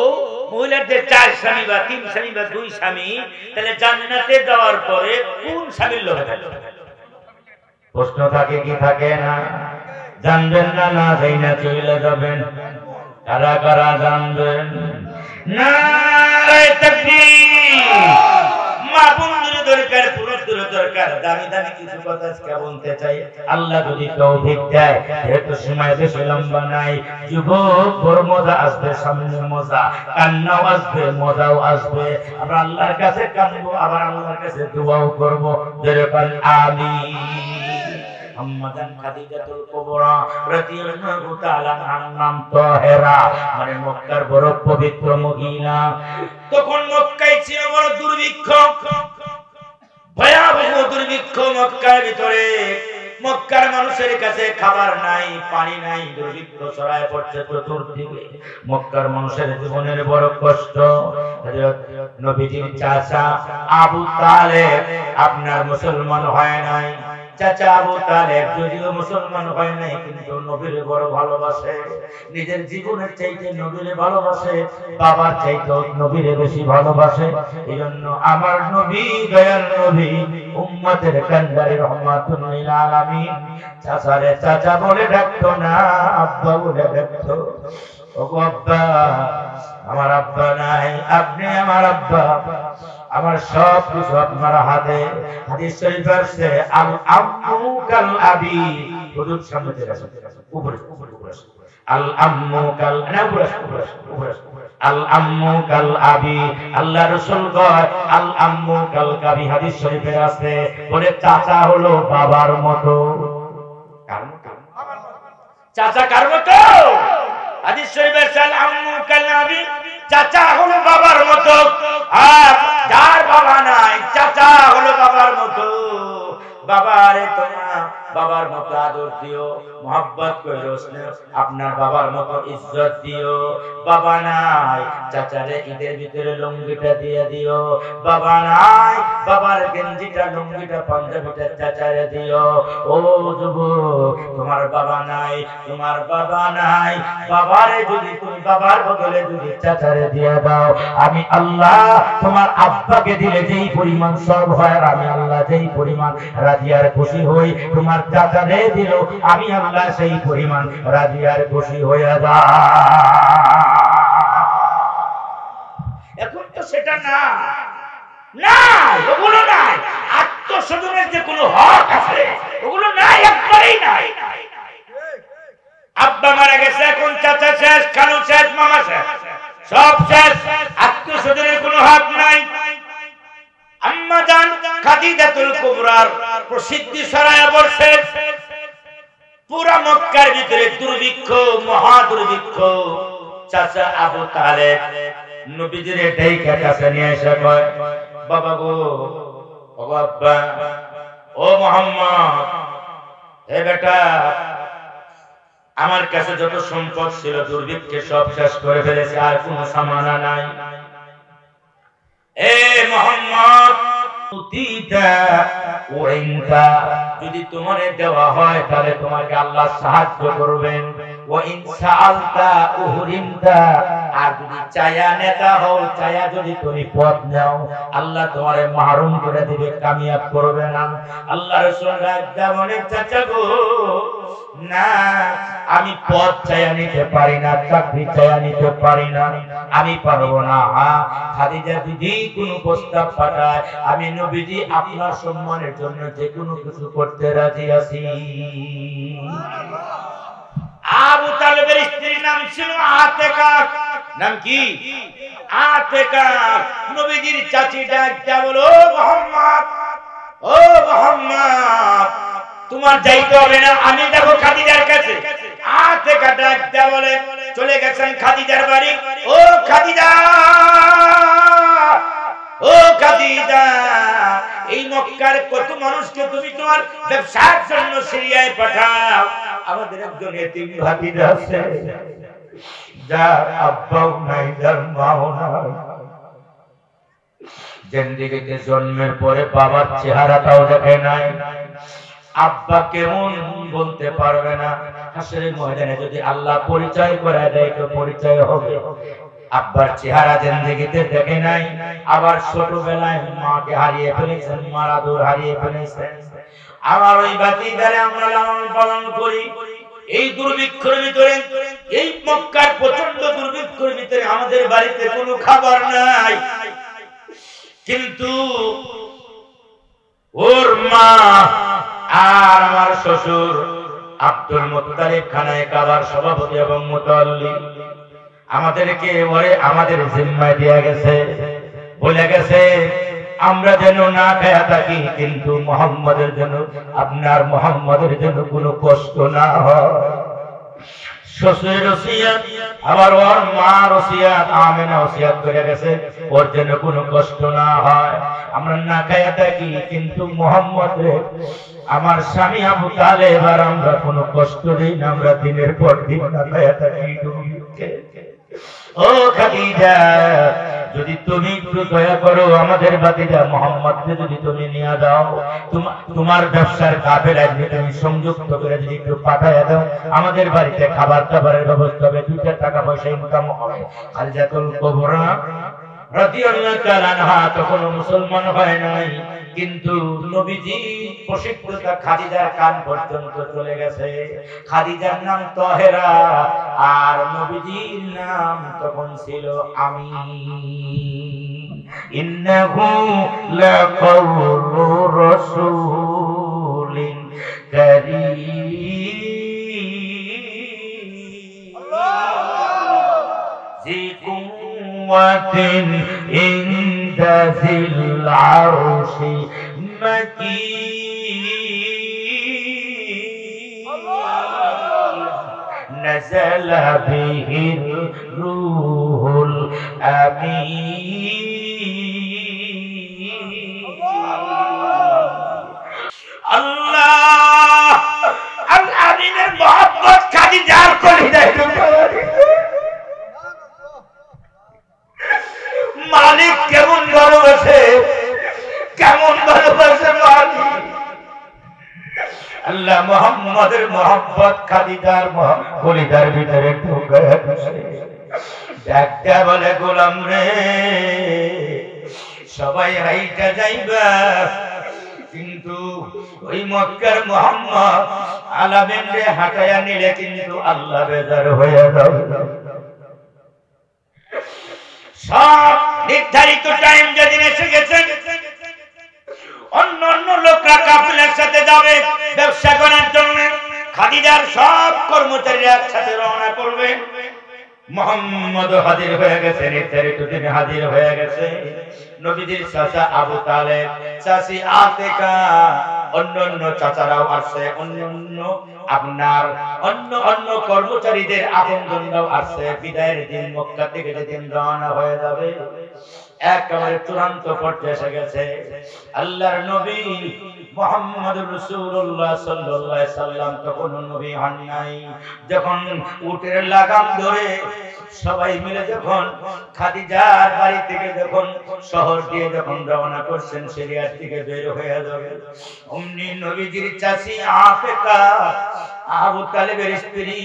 মহিলার যে 4 স্বামী বা 3 স্বামী বা 2 স্বামী, তাহলে জান্নাতে যাওয়ার পরে কোন স্বামীর লোক হবে? প্রশ্ন থাকে কি থাকে না? জানবেন না? না যাই না চলে যাবেন? কারা কারা জানবেন? নারে তাকবীর! মা বন্ধুর দরকার, পুরুষদের দরকার। দামি দামি কিছু কথা আজকে বলতে চাই, আল্লাহ যদি তৌফিক দেয়। যেহেতু সময় বেশি লম্বা নাই, যুবক বড় মজা আসবে, সামনে মজা, কান্নাও আসবে, মজাও আসবে। আমরা আল্লাহর কাছে কাঁদবো, আবার আল্লাহর কাছে দোয়াও করবো। যেরকম আমিন। আম্মাজান খাদিজাতুল কুবরা রাদিয়াল্লাহু তাআলা আনহার নাম তাহেরা, মানে মক্কার বড় পবিত্র মহিলা। তখন মক্কায় ছিল বড় দুর্ভিক্ষ, ভয়াবহ দুর্ভিক্ষ মক্কার ভিতরে। মক্কার মানুষের কাছে খাবার নাই, পানি নাই, দুর্ভিক্ষ ছড়ায় পড়ছে চতুর্দিকে। মক্কার মানুষের জীবনের বড় কষ্ট। নবীজির চাচা আবু তালেব আপনার মুসলমান হয় নাই। চাচা আবু তালেব যদিও মুসলমান হয় নাই, কিন্তু নবীর বড় ভালোবাসে, নিজের জীবনের চাইতে নবীর ভালোবাসে, বাবার চাইতে নবীর বেশি ভালোবাসে। এইজন্য আমার নবী, দয়াল নবী, উম্মতের কান্ডারি রহমাতুল লিল আলামিন, চাচারে চাচা বলে ডাকতো না, আব্বা বলে ডাকতো। ওগো আব্বা, আমার আব্বা নাই, আপনি আমার আব্বা, আমার সব কিছু আপনার হাতে। হাদিস শরীফ আছে আল আম্মু কাল আবি, হুজুর সামনে আছে উপরে উপরে আল আম্মু কাল না উপরে আল আম্মু কাল আবি। আল্লাহ রাসূল কয় আল আম্মু কাল কাবি, হাদিস শরীফে আছে। বলে চাচা হলো বাবার মতো। কার মতো? চাচা কার মতো? হাদিস শরীফে আছে আল আম্মু কাল আবি, চাচা হলো বাবার মতো। আর যার বাবা নাই, চাচা হলো বাবার মতো। বাবারে তোমরা বাবার মতো আদর দিও, মোহাব্বত করো, আপনার বাবার মতো ইজ্জত দিও। বাবা নাই, চাচারে ঈদের ভিতরে লুঙ্গিটা দিয়ে দিও। বাবা নাই, বাবার গেঞ্জিটা, লুঙ্গিটা, পাঞ্জাবিটা চাচারে দিও। ও যুবক, তোমার বাবা নাই, তোমার বাবা নাই, বাবারে যদি তুমি বাবার বদলে যদি চাচারে দিয়ে দাও, আমি আল্লাহ তোমার আব্বাকে দিলে যেই পরিমাণ সব হয়, আর আমি আল্লাহ যেই পরিমাণ রাজি আর খুশি হই, তোমার চাচারে দিল আমি আল্লাহ সেই পরিমাণ রাজি আর খুশি হয়ে যা। এখন তো সেটা না, না ওগুলো নাই। আত্মস্বজনের যে কোনো হক আছে ওগুলো নাই, একবারেই নাই। আব্বা মারা গেছে, এখন চাচা শেষ, খালু শেষ, মামা শেষ, সব শেষ। আত্মস্বজনের কোনো হক নাই। আম্মাজান খাদিজাতুল কুবরার প্রসিদ্ধি ছড়ায়া পড়ছে। পুরা মক্কার ভিতরে দুর্ভিক্ষ, মহা দুর্ভিক্ষ। চাচা আবু তালেব নবীজির ডাইকা কাছে নিয়ে এসে কয়, বাবা গো, ও আব্বা, ও মুহাম্মদ, হে বেটা, আমার কাছে যত সম্পদ ছিল দুর্ভিক্ষে সব শেষ করে ফেলেছে, আর কোনো সামানা নাই। এ মুহাম্মদ, যদি তোমারে দেওয়া হয় তাহলে তোমাকে আল্লাহ সাহায্য করবেন। আর যদি চায়া নেতা হও, চায়া যদি তুমি পদ নাও, আল্লাহ তোমারে মাহরুম করে দিবে, কামিয়াব করবে না। আল্লাহ রাসূল রাজা বলে, চাচা গো না, আমি পদ চায়া নিতে পারি না, চাকরি চায়া নিতে পারি না, আমি পারবো না। খাদিজা যদি কোনো প্রস্তাব পাঠায়, আমি নবীজি আপনার সম্মানের জন্য যে কোনো কিছু করতে রাজি আছি। আবু তালেবের স্ত্রীর নাম ছিল আতেকা। নাম কি? আতেকা। নবীজির চাচি ডাক দিয়া বলো, ও মুহাম্মদ, ও মুহাম্মদ, তোমার যাইতে হবে না, আমি যাব খাদিজার কাছে। আতেকা ডাক দিয়া বলে, চলে গেছেন খাদিজার বাড়ি। ও খাদিজা, ও খাদিজা, এই মক্কার কত মানুষকে তুমি তোমার ব্যবসার জন্য সিরিয়ায় পাঠাও। আমাদের একজন এতিম ভাতিজা আছে, যার আব্বাও নাই, যার মাও নাই, জিন্দেগিতে জন্মের পরে বাবার চেহারাটাও দেখে নাই, আব্বা কেমন বলতে পারবে না। হাসরের ময়দানে যদি আল্লাহ পরিচয় করে দেয় তো পরিচয় হবে। আব্বার চেহারা জিন্দেগিতে দেখে নাই, আবার ছোটবেলায় মাকে হারিয়ে ফেলেছেন, মারা দূর হারিয়ে ফেলেছেন। আমার ওই ভাতিজারে আমরা লালন পালন করি। এই দুর্ভিক্ষের ভিতরে, এই মক্কার প্রচন্ড দুর্ভিক্ষের ভিতরে আমাদের বাড়িতে কোনো খাবার নাই, কিন্তু ওর মা আর আমার শ্বশুর আব্দুল মুত্তালিব খানায় কাবার সভাপতি এবং মুতাল্লি আমাদেরকে ওরে আমাদের জিম্মায় দিয়ে গেছে, বলে গেছে আমরা যেন না খায়া থাকি, কিন্তু মুহাম্মাদের জন্য, আপনার মুহাম্মাদের জন্য কোনো কষ্ট না হয়। শ্বশুরের ওসিয়ত, আবার ওর মা ওসিয়ত, আমেনা ওসিয়ত করে গেছে ওর জন্য কোনো কষ্ট না হয়। আমরা না খায়া থাকি, কিন্তু মুহাম্মাদের, আমার স্বামী আবু তালেব আর আমরা কোনো কষ্ট দিই না, আমরা দিনের পর দিন না খায়া থাকি। ও খাদিজা, যদি তুমি একটু দয়া করো, আমাদের ভাতিজা মুহাম্মদকে যদি তুমি নিয়ে যাও, তোমার ব্যবসার কাফেলায় তুমি সংযুক্ত করে যদি একটু পাঠায় দাও, আমাদের বাড়িতে খাবার দাবারের ব্যবস্থা হবে, 2 টাকা পয়সা ইনকাম হবে। খাদিজাতুল কুবরা রাদিয়াল্লাহু তাআলা আনহা তখন মুসলমান হয় নাই, কিন্তু নবীজি প্রশিক্ষিত খাদিজার কান পর্যন্ত চলে গেছে। খাদিজার নাম তাহেরা, আর নবীজির নাম তখন ছিল আমিন। ইন্নাহু লাকাউলু রাসূলিন কারীম জি কুওয়াতিন ইনদা যিল আরশি মাকিন নাযালা বিহির রূহুল আমিন। আল্লাহ আল আমিনের মহব্বত খাদিজার কলিজায় মালিক কেমন ভালোবাসে, কেমন ভালোবাসে মালিক। আল্লাহ মুহাম্মাদের মহব্বত খাদিজার কলিজার ভিতরে ঢুকায়া দিয়েছে। ডাকটা বলে, গোলাম রে, সবাই হাইটা যাইবা, কিন্তু ওই মক্কার মুহাম্মদ আলামিন রে হাঁটায়া নিলে কিন্তু আল্লাহ বেজার হয়ে যাবে। সব নির্ধারিত টাইম যেদিন এসে গেছে, অন্য অন্য লোকরা কাফেলার সাথে যাবে ব্যবসা করার জন্য, খাদিজার সব কর্মচারীরা একসাথে রওনা করবে। মুহাম্মদ হাজির হয়ে গেছে, নির্ধারিত দিনে হাজির হয়ে গেছে। নবীজির চাচা আবু তালেব, চাচি আতেকা, অন্য অন্য চাচারাও আসছে, অন্য আপনার অন্য কর্মচারীদের আপনজনরাও আসছে। বিদায়ের দিন মক্কা থেকে যেদিন রওনা হয়ে যাবে, একেবারে চূড়ান্ত পর্যায়ে এসে গেছে। আল্লাহর নবী মুহাম্মদুর রাসূলুল্লাহ সাল্লাল্লাহু আলাইহি সাল্লাম তখন নবী হন নাই। যখন উটের লাগাম ধরে সবাই মিলে যখন খাদিজার বাড়ি থেকে যখন শহর দিয়ে যখন রওনা করছেন সিরিয়ার দিকে বের হয়ে যাবে, অমনি নবীজির চাচি আতেকা, আবু তালেবের স্ত্রী,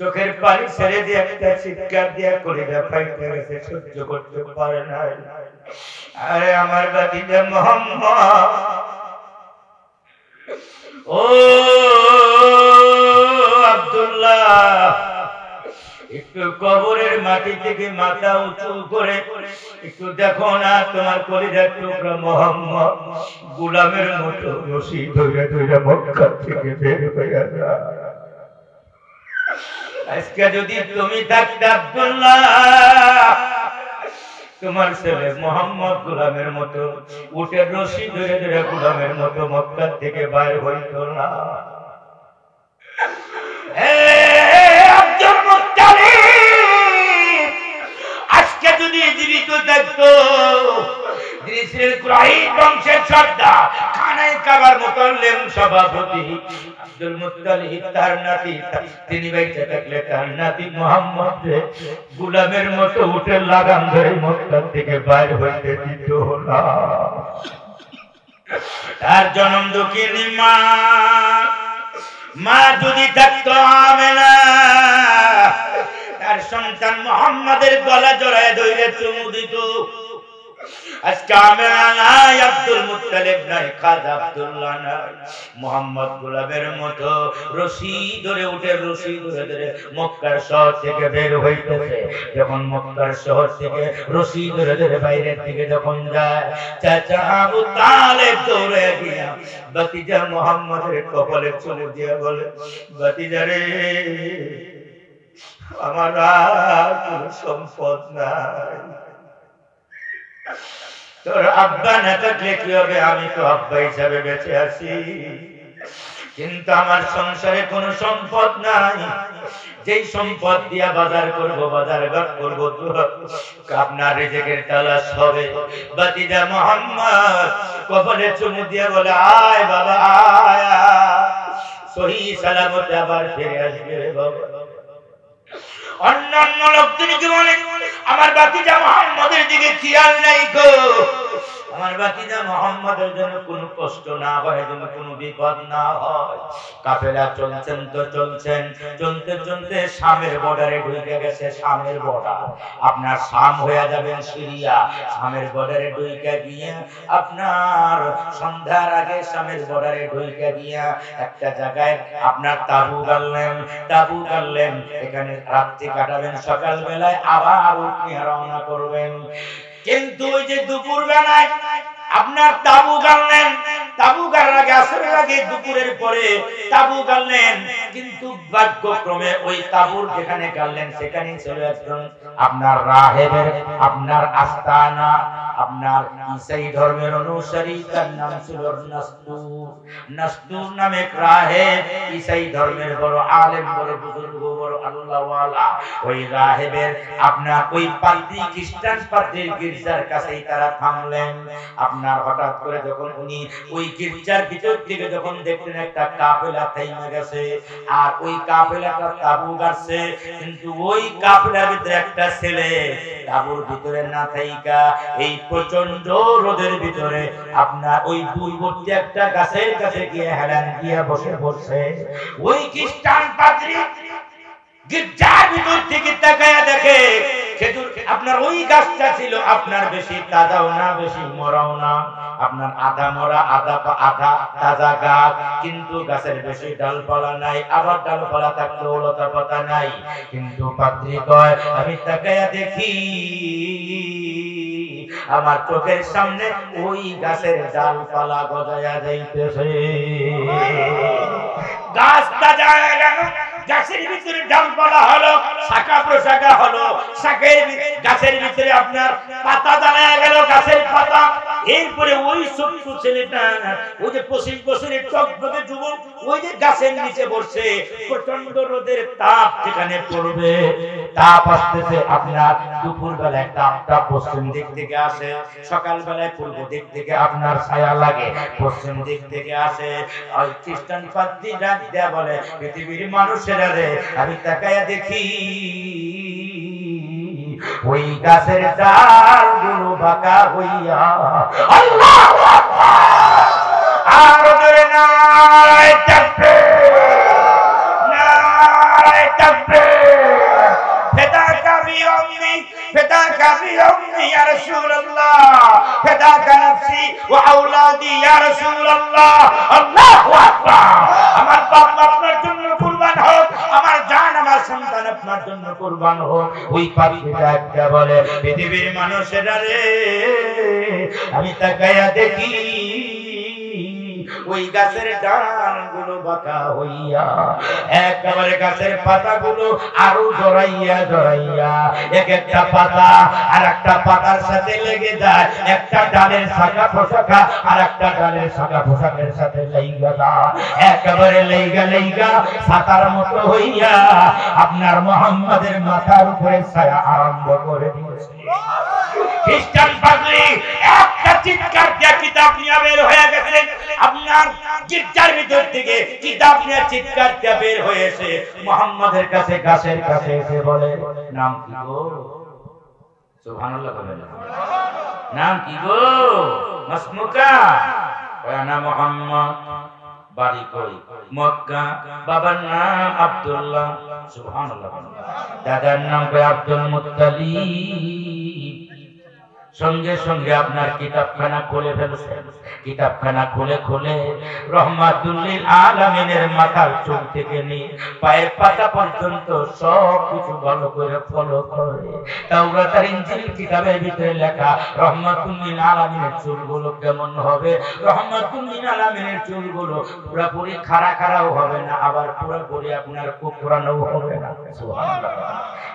চোখের পানি ছেড়ে দিয়ে একটা চিৎকার দিয়ে কলিজা ফাইটে গেছে, সহ্য করতে পারে না। আরে আমার ভাতিজা মোহাম্মদ, ও আব্দুল্লাহ, একটু কবরের মাটি থেকে মাথা উঁচু করে একটু দেখো না, তোমার কলিজার টুকরা মোহাম্মদ গোলামের মতো রশি ধরে ধরে মক্কা থেকে বের হয়ে যায়। আজকে যদি তুমি থাকতে আব্দুল্লাহ, তোমার ছেলে মোহাম্মদ গোলামের মতো উটের রশি ধরে ধরে গোলামের মতো মক্কা থেকে বাইর হইত না। আব্দুল মুত্তালিব আজকে যদি জীবিত থাকতো, বংশের সর্দার, খানায় কাবার মোতাল্লেম সভাপতি আব্দুল মুত্তালিব তার নাতি, তিনি বেঁচে থাকলে তার নাতি মোহাম্মদ গোলামের মতো উটের লাগাম ধরে মক্কা থেকে বাইর হইতে দিত না। তার জন্ম দুঃখিনী মা, মা যদি থাকতো আমেনা, তার সন্তান মোহাম্মদের গলা জড়ায় ধরে চুমু দিত। আজকে আমেনা নাই, আব্দুল মুত্তালিব নাই, খাজা আব্দুল্লাহ নাই, মোহাম্মদ গোলামের মতো রশি ধরে উঠে রশি ধরে ধরে মক্কার শহর থেকে বের হইতেছে। যখন মক্কার শহর থেকে রশি ধরে ধরে বাইরের দিকে যখন যায়, চাচা আবু তালেব দৌড়ে গিয়া ভাতিজা মোহাম্মদের কপালে চুমু দিয়ে বলে, ভাতিজা রে, আমার আর কোনো সম্পদ নাই, তোর আব্বা না থাকলে কি হবে, আমি তো আব্বা হিসাবে বেঁচে আছি, কিন্তু আমার সংসারে কোনো সম্পদ নাই, যেই সম্পদ দিয়া বাজার করব, বাজার ঘাট করব, আপনার রিজিকের তালাশ হবে। ভাতিজা মোহাম্মদ কপালে চুমু দিয়ে বলে, আয় বাবা আয়, সহি সালামতে আবার ফিরে আসবে রে বাবা। অন্যান্য লোকদেরকে বলে, আমার ভাতিজা মোহাম্মদের দিকে খেয়াল নাই গো, আমার ভাতিজা মোহাম্মদের জন্য কোনো কষ্ট না হয়, যেন কোনো বিপদ না হয়। কাফেলা চলছেন তো চলছেন, চলতে চলতে শামের বর্ডারে ঢুকে গেছে। শামের বর্ডার, আপনার শাম হয়ে যাবেন সিরিয়া। শামের বর্ডারে ঢুকে গিয়ে আপনার সন্ধ্যার আগে শামের বর্ডারে ঢুকে গিয়ে একটা জায়গায় আপনার তাবু গাড়লেন, তাবু গাড়লেন, এখানে রাত্রি কাটাবেন, সকাল বেলায় আবার উঠে রওনা করবেন। কিন্তু ওই যে দুপুর বেলায় আপনার তাবু গাড়লেন, তাবু গাড়ার আগে আসরের আগে দুপুরের পরে তাবু গাড়লেন, কিন্তু ভাগ্যক্রমে ওই তাবুর যেখানে গাড়লেন সেখানেই ছিল একজন আপনার রাহেবের আপনার আস্তানা, আপনার ঈসাই ধর্মের অনুসারী, তার নাম ছিল নাস্তুর। নাস্তুর নামে এক রাহেব, ঈসাই ধর্মের বড় আলেম, বড় বুজুর্গ, বড় আল্লাহওয়ালা। ওই রাহেবের আপনার ওই পাদ্রী, খ্রিস্টান পাদ্রীর গির্জার কাছেই তারা থামলেন। আপনার হঠাৎ করে যখন উনি ওই গির্জার ভিতর থেকে যখন দেখলেন একটা কাফেলা থেমে গেছে, আর ওই কাফেলাটা তাবু গাড়ছে, কিন্তু ওই কাফেলার ভিতরে একটা ছেলে তাবুর ভিতরে না থাইকা এই প্রচন্ড রোদের ভিতরে আপনার ওই দূরবর্তী একটা গাছের কাছে গিয়ে হেলান দিয়ে বসে পড়ছে। ওই খ্রিস্টান পাদ্রী গির্জার ভিতর থেকে তাকায়া দেখে খেজুর আপনার ওই গাছটা ছিল আপনার বেশি তাজাও না, বেশি মরাও না, আপনার আধা মরা আধা তাজা গাছ, কিন্তু গাছের বেশি ডালপালা নাই, আবার ডালপালা থাকলেও লতা পাতা নাই। কিন্তু পাদ্রী কয়, আমি তাকায়া দেখি আমার চোখের সামনে ওই গাছের ডালপালা গজায়া যাইতেছে। গাছ তাজা হয়ে গেল, গাছের ভিতরে ডালপালা হলো, শাখা প্রশাখা হলো, শাখের গাছের ভিতরে আপনার পাতা দাঁড়ায় গেল, গাছের পাতা। এরপরে ওই ছোট্ট ছেলেটা, ওই যে 25 বছরের টকবকে যুবক, ওই যে গাছের নিচে বসে, প্রচন্ড রোদের তাপ যেখানে পড়বে, তাপ আসতেছে আপনার দুপুর বেলায় তাপটা পশ্চিম দিক থেকে আসে, সকাল বেলায় পূর্ব দিক থেকে আপনার ছায়া লাগে, পশ্চিম দিক থেকে আসে। ওই খ্রিস্টান পাদ্রী ডাক দেয়া বলে, পৃথিবীর মানুষেরা রে, আমি তাকায়া দেখি ওই গাছের ডালগুলো বাঁকা হইয়া, আল্লাহু আকবার, আর ধরে নারায়ে তাকবীর, নারায়ে তাকবীর। بأبي وأمي يا رسول الله فداك نفسي وأولادي يا رسول الله الله أكبر আমার বাপ আপনার জন্য কুরবান হোক আমার জান আমার সন্তান আপনার জন্য কুরবান হোক ওই পাপিটা একটা বলে পৃথিবীর মানুষেরা রে আমি তাকায়া দেখি ওই গাছের ডালগুলো বাঁকা হইয়া একেবারে গাছের পাতাগুলো আরো জড়াইয়া জড়াইয়া এক একটা পাতা আর একটা পাতার সাথে লেগে যায় একটা ডালের শাখা পোশাকা আর একটা ডালের শাখা পোশাকের সাথে লেগে যায় একেবারে লেগা ছাতার মতো হইয়া আপনার মুহাম্মাদের মাথার উপরে ছায়া আরম্ভ করে দিয়েছে খ্রিস্টান পাগলি একটা চিৎকার দিয়ে কিতাব নিয়ে বের হয়ে গেছে আপনার গির্জার ভিতর থেকে কিতাব নিয়ে চিৎকার দিয়ে বের হয়েছে মুহাম্মাদের কাছে গাছের কাছে এসে বলে নাম কি গো সুবহানাল্লাহ বলেন নাম কি গো মাসমুকা না মুহাম্মদ বাড়ি কই মক্কা বাবার নাম আব্দুল্লাহ সুবহানাল্লাহ দাদার নাম কই আব্দুল মুত্তালিব সঙ্গে সঙ্গে আপনার কিতাবখানা খুলে ফেলছে কিতাবখানা খুলে রহমাতুল লিল আলামিনের মাথার চুল থেকে নিয়ে পায়ের পাতা পর্যন্ত সব কিছু ভালো করে ফলো করে তাওরাত আর ইনজিল কিতাবের ভিতরে লেখা রহমাতুল লিল আলামিনের চুলগুলো কেমন হবে রহমাতুল লিল আলামিনের চুলগুলো পুরোপুরি খাড়াও হবে না আবার পুরোপুরি আপনার কোকড়ানো হবে না সুবহানাল্লাহ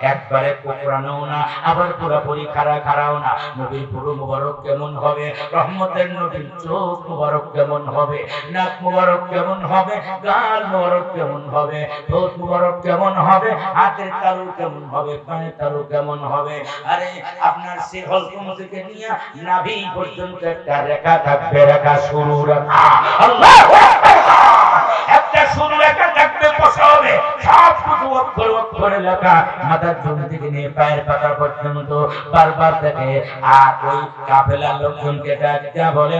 একবারে কোকড়ানো না আবার পুরোপুরি খাড়াও না নবীর পুরো মুবারক কেমন হবে রহমতের নবীর চোখ মুবারক কেমন হবে নাক মুবারক কেমন হবে গাল মুবারক কেমন হবে ঠোঁট মুবারক কেমন হবে হাতের তালু কেমন হবে পায়ের তালু কেমন হবে আরে আপনার সিরহল কোণ থেকে নিয়ে নাভি পর্যন্ত একটা রেখা থাকবে রেখা শুরু রেখা আল্লাহু আকবার একটা শুরু রেখা থাকবে পশবে সব কিছু অক্ষরে লেখা মাথার চুল থেকে নিয়ে পায়ের পাতা পর্যন্ত বারবার দেখে আর ওই কাফেলার লোকজনকে ডাকতে বলে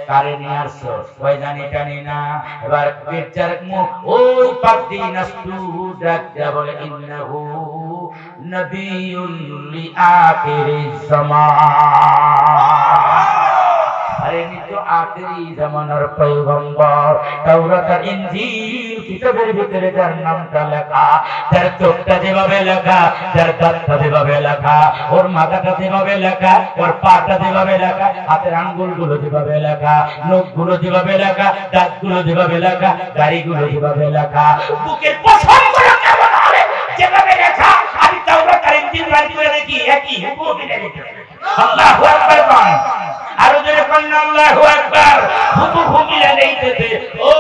কারে নিয়ে আসছো ওই জানি না এবার গির্জার মুখ ওই পাদ্রী নাস্তু ডাকতে বলে ইন্নাহু নবিয়ুল লিআখিরিজ জামান আরে নিত্য আখেরি জামানার পয়গম্বর তাওরাত আর ইনজিল কিতাবের ভিতরে যার নামটা লেখা যার চোখটা যেভাবে লেখা যার দাঁতটা যেভাবে লেখা ওর মাথাটা যেভাবে লেখা ওর পাটা যেভাবে লেখা হাতের আঙ্গুলগুলো যেভাবে লেখা নখগুলো যেভাবে লেখা দাঁতগুলো যেভাবে লেখা দাড়িগুলো যেভাবে লেখা বুকের পশমগুলো কেমন হবে যেভাবে লেখা আমি তাওরাত আর ইনজিল বাড়ি করে দেখি একই হুকুম মিলে গেছে আল্লাহু আকবার আরো জোরে বলেন আল্লাহু আকবার হুকুম মিলে নেইতেছে ও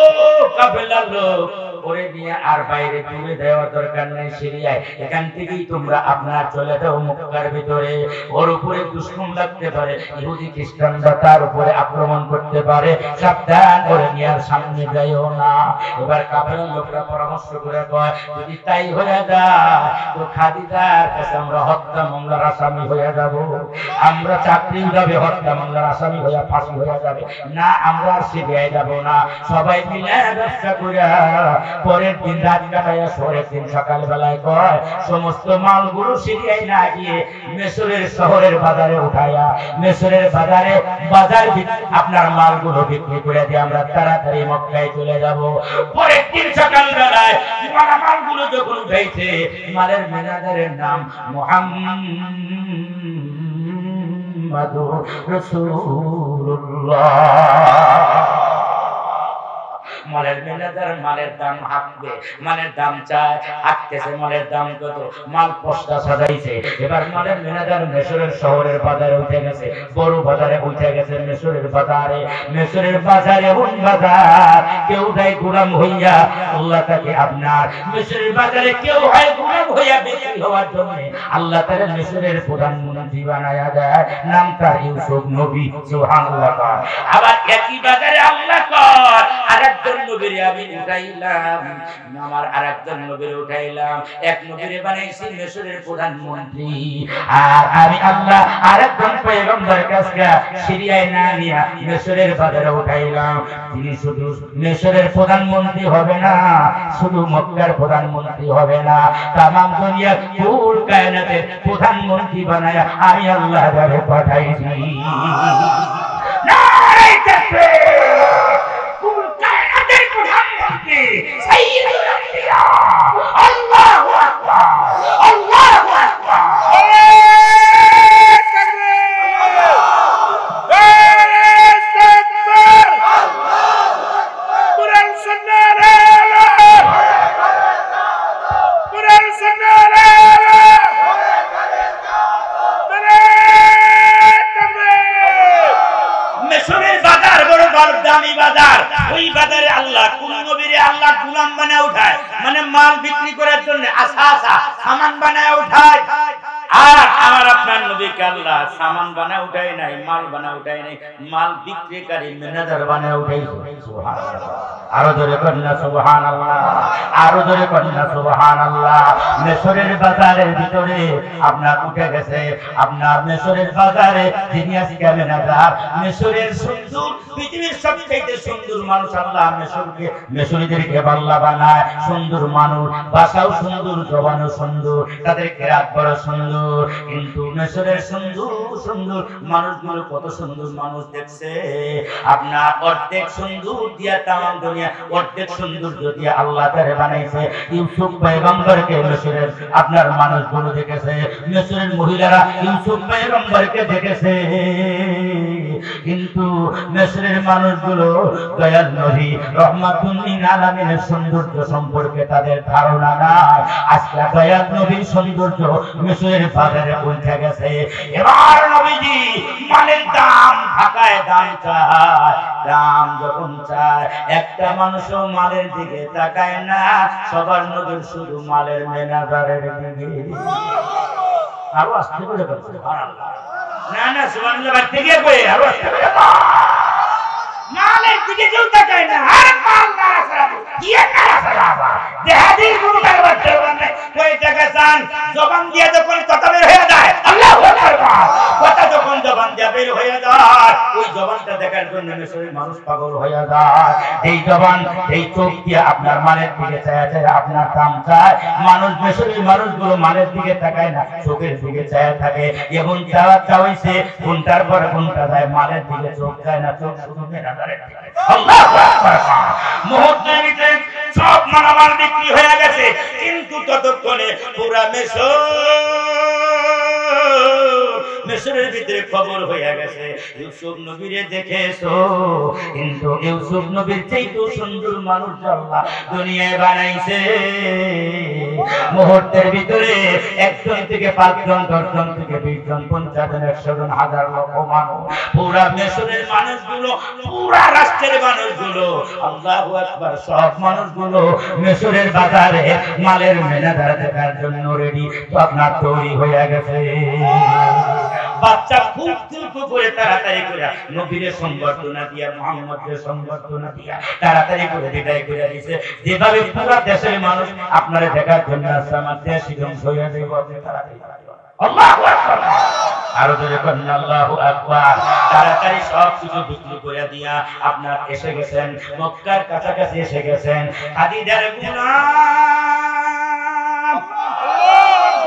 কাফেলার লোক ওরে নিয়ে আর বাইরে তুলে দেওয়ার দরকার নেই সিরিয়ায় এখান থেকেই তোমরা আপনারা চলে যাও মক্কার ভিতরে ওর উপরে দুশমন লাগতে পারে ইহুদি খ্রিস্টানরা তার উপরে আক্রমণ করতে পারে সাবধান করে নিয়ে আর সামনে যাইও না এবার কাফেলার লোকরা পরামর্শ করে কয় যদি তাই হয়ে যায় তো খাদিজার কাছে আমরা হত্যা মামলার আসামি হয়ে যাব আমরা চাকরি উঠাবে হত্যা মামলার আসামি হয়ে ফাঁসি হয়ে যাবে না আমরা আর সিরিয়ায় যাব না সবাই মিলে ব্যবসা করে পরের দিন রাত কাটাইয়া পরের দিন সকাল বেলায় কয় সমস্ত মালগুলো সিরিয়ায় না গিয়ে মিশরের শহরের বাজারে উঠাইয়া মিশরের বাজারে আপনার মালগুলো বিক্রি করে দিয়ে আমরা তাড়াতাড়ি মক্কায় চলে যাব পরের দিন সকাল বেলায় মালগুলো যখন উঠাইছে মালের ম্যানেজারের নাম মুহাম্মাদুর রাসূলুল্লাহ মালের ম্যানেজার মালের দাম হাঁকবে মালের দাম চায় হাঁকতেছে মালের দাম কত মাল পস্তা সাজাইছে এবার মালের ম্যানেজার মিশরের শহরের বাজারে উঠে গেছে বড় বাজারে উঠে গেছে মিশরের বাজারে ওই বাজার কেউ দেয় গোলাম হইয়া আল্লাহ তাকে আপনার মিশরের বাজারে কেউ হয় গোলাম হইয়া বিক্রি হওয়ার জন্য আল্লাহ তাআলা মিশরের প্রধানমন্ত্রী বানায়া দেয় নাম তার ইউসুফ নবী সুবহানাল্লাহ আবার একই বাজারে আল্লাহ কর আর আরেকজন নবীরে আমি উঠাইলাম, আমার আরেকজন নবীরে উঠাইলাম, এক নবীরে বানাইছি মিশরের প্রধানমন্ত্রী, আর আমি আল্লাহ আরেকজন পয়গম্বর কাছে সিরিয়ায় না নিয়ে মিশরের বাজারে উঠাইলাম। তিনি শুধু মিশরের প্রধানমন্ত্রী হবে না, শুধু মক্কার প্রধানমন্ত্রী হবে না, তামাম দুনিয়ার পুরো কায়নাতের প্রধানমন্ত্রী বানায়া আমি আল্লাহ যারে পাঠাইছি। নারে তাকবীর! পুরো কায়নাতের প্রধানমন্ত্রী সাইয়্যিদুল আম্বিয়া, আল্লাহু আকবার, আল্লাহু আকবার। মাল বিক্রি করার জন্য আশা সামান বানায় উঠায়, আর আমার আপনার নবীকে আল্লাহ সামান বানায় উঠায় নাই, মাল বানায় উঠায় নাই, মাল বিক্রিকারী ম্যানেজার বানায় উঠাইছে। সুবহানাল্লাহ, আরো জোরে কন্যা সুবহানাল্লাহ, আরো জোরে কন্যা সুবহানাল্লাহ। মিশরের বাজারের ভিতরে আপনার উঠে গেছে, আপনার মিশরের বাজারে যিনি আজকে ম্যানেজার, মিশরের সুন্দর, পৃথিবীর সবচেয়ে সুন্দর মানুষ আল্লাহ মিশরকে, মিশরীদেরকে আল্লাহ বানায় সুন্দর মানুষ, ভাষাও সুন্দর, জবানও সুন্দর, তাদের কিরাত বড় সুন্দর। কিন্তু মিশরের সুন্দর সুন্দর মানুষগুলো কত সুন্দর মানুষ দেখছে আপনার, অর্ধেক সুন্দর দিয়া তামাম দুনিয়া অর্ধেক সৌন্দর্য দিয়ে আল্লাহ তারে বানাইছে। ইউসুফ পয়গম্বরকে মিশরের আপনার মানুষগুলো দেখেছে, মিশরের মহিলারা ইউসুফ পয়গম্বরকে দেখেছে, কিন্তু মিশরের মানুষগুলো দয়াল নবী রহমাতুল লিল আলামিনের সৌন্দর্য সম্পর্কে তাদের ধারণা নাই। আজকে দয়াল নবীর সৌন্দর্য মিশরের বাজারে পৌঁছে গেছে। এবার নবীজি মালের দাম ঢাকায় দাম চায়, দাম যখন চায় একটা মানুষও মালের দিকে তাকায় না, সবার নজর শুধু মালের ম্যানেজারের দিকে। আরো আস্তে করে বলছে না না সুবহানাল্লাহ, বাড়তে গিয়ে কই আরো আস্তে করে মালের দিকে কেউ তাকায় না, আর মাল নাড়া ছাড়া কি নাড়া ছাড়া দেহাদির কোনো কারবার করবেন না। কই টাকা চান জবান দিয়ে যখন কথা বের হয়ে যায়, আল্লাহু আকবার, কথা যখন জবান দিয়ে বের হয়ে যায় ওই জবানটা দেখার জন্য মিশরের মানুষ পাগল হয়ে যায়। এই জবান, এই চোখ দিয়ে আপনার মালের দিকে চায় চায় আপনার দাম চায়, মানুষ মিশরের মানুষগুলো মালের দিকে তাকায় না, চোখের দিকে চায় থাকে। এখন চাওয়া চাইছে ঘন্টার পর ঘন্টা যায়, মালের দিকে চোখ যায় না, চোখ শুধু ম্যানেজারের দিকে। আল্লাহু আকবার, মুহূর্তের ভিতরে সব মালামাল বিক্রি হয়ে গেছে, কিন্তু ততক্ষণে পুরা মিশরের ভিতরে খবর হয়ে গেছে ইউসুফ নবীরে দেখেছো, কিন্তু ইউসুফ নবীর চাইতেও সুন্দর মানুষ আল্লাহ দুনিয়ায় বানাইছে। মুহূর্তের ভিতরে 1 জন থেকে 5 জন, 10 জন থেকে 20 জন, 50 জন, 100 জন, 1000 লক্ষ মানুষ, পুরা মিশরের মানুষগুলো, পুরা রাষ্ট্রের মানুষগুলো, আল্লাহু আকবার, সব মানুষগুলো মিশরের বাজারে মালের ম্যানেজার দেখার জন্য রেডি আপনার তৈরি হয়ে গেছে। বাচ্চা খুব দ্রুত করে তাড়াতাড়ি করে নবীর সংবর্ধনা দিয়া, মুহাম্মদের সংবর্ধনা দিয়া তাড়াতাড়ি করে বিদায় করে দিয়েছে। যেভাবে পুরো দেশের মানুষ আপনারে দেখার জন্য আসছে, আমার দেশ ধ্বংস হয়ে যাবে আপনি তাড়াতাড়ি। আল্লাহু আকবার, আরো জোরে বলেন আল্লাহু আকবার। তাড়াতাড়ি সব কিছু বিক্রি করে দিয়া আপনার এসে গেছেন, মক্কার কাছাকাছি এসে গেছেন। খাদিজার গোলাম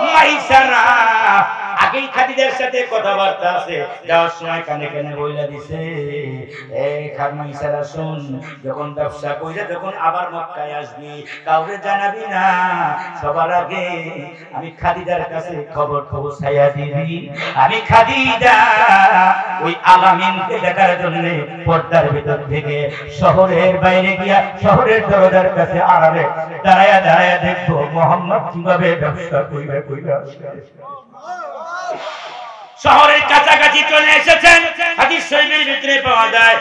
মাইসারা আগেই খাদিজার সাথে কথাবার্তা আছে, যাওয়ার সময় কানে কানে বইলা দিছে, এই খাদিজা শুন, যখন ব্যবসা কইরা যখন আবার মক্কায় আসবি কাউরে জানাবি না, সবার আগে আমি খাদিজার কাছে খবর পৌঁছাইয়া দিবি। আমি খাদিজা ওই আলামিনকে দেখার জন্য পর্দার ভিতর থেকে শহরের বাইরে গিয়া শহরের দরজার কাছে আড়ালে দাঁড়ায়া দাঁড়ায়া দেখবো মুহাম্মদ কিভাবে ব্যবসা কইরা কইরা শহরের কাছাকাছি চলে এসেছেন। হাদিস শরীফের ভিতরে পাওয়া যায়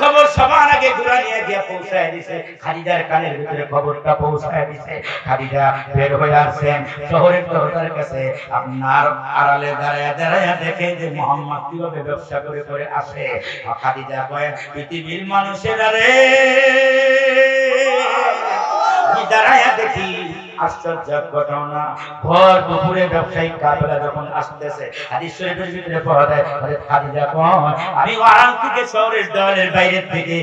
খবর সবার আগে ঘোড়া নিয়ে গিয়ে পৌঁছায় দিয়েছে, খাদিজার কানের ভিতরে খবরটা পৌঁছায় দিয়েছে। খাদিজা বের হয়ে আসছেন শহরের দরজার কাছে, আপনার আড়ালে দাঁড়ায় দাঁড়ায় দেখে যে মুহাম্মদ কিভাবে ব্যবসা করে করে আসে। খাদিজা কয়, পৃথিবীর মানুষেরা রে, দাঁড়ায় দেখি আশ্চর্য ঘটনা, ভর দুপুরে ব্যবসায়িক কাফেলা যখন আসতেছে, হাদিস শরীফের ভিতরে পড়া যায় খাদিজা কয়, আমি আরাম থেকে শহরের দেওয়ালের বাইরের থেকে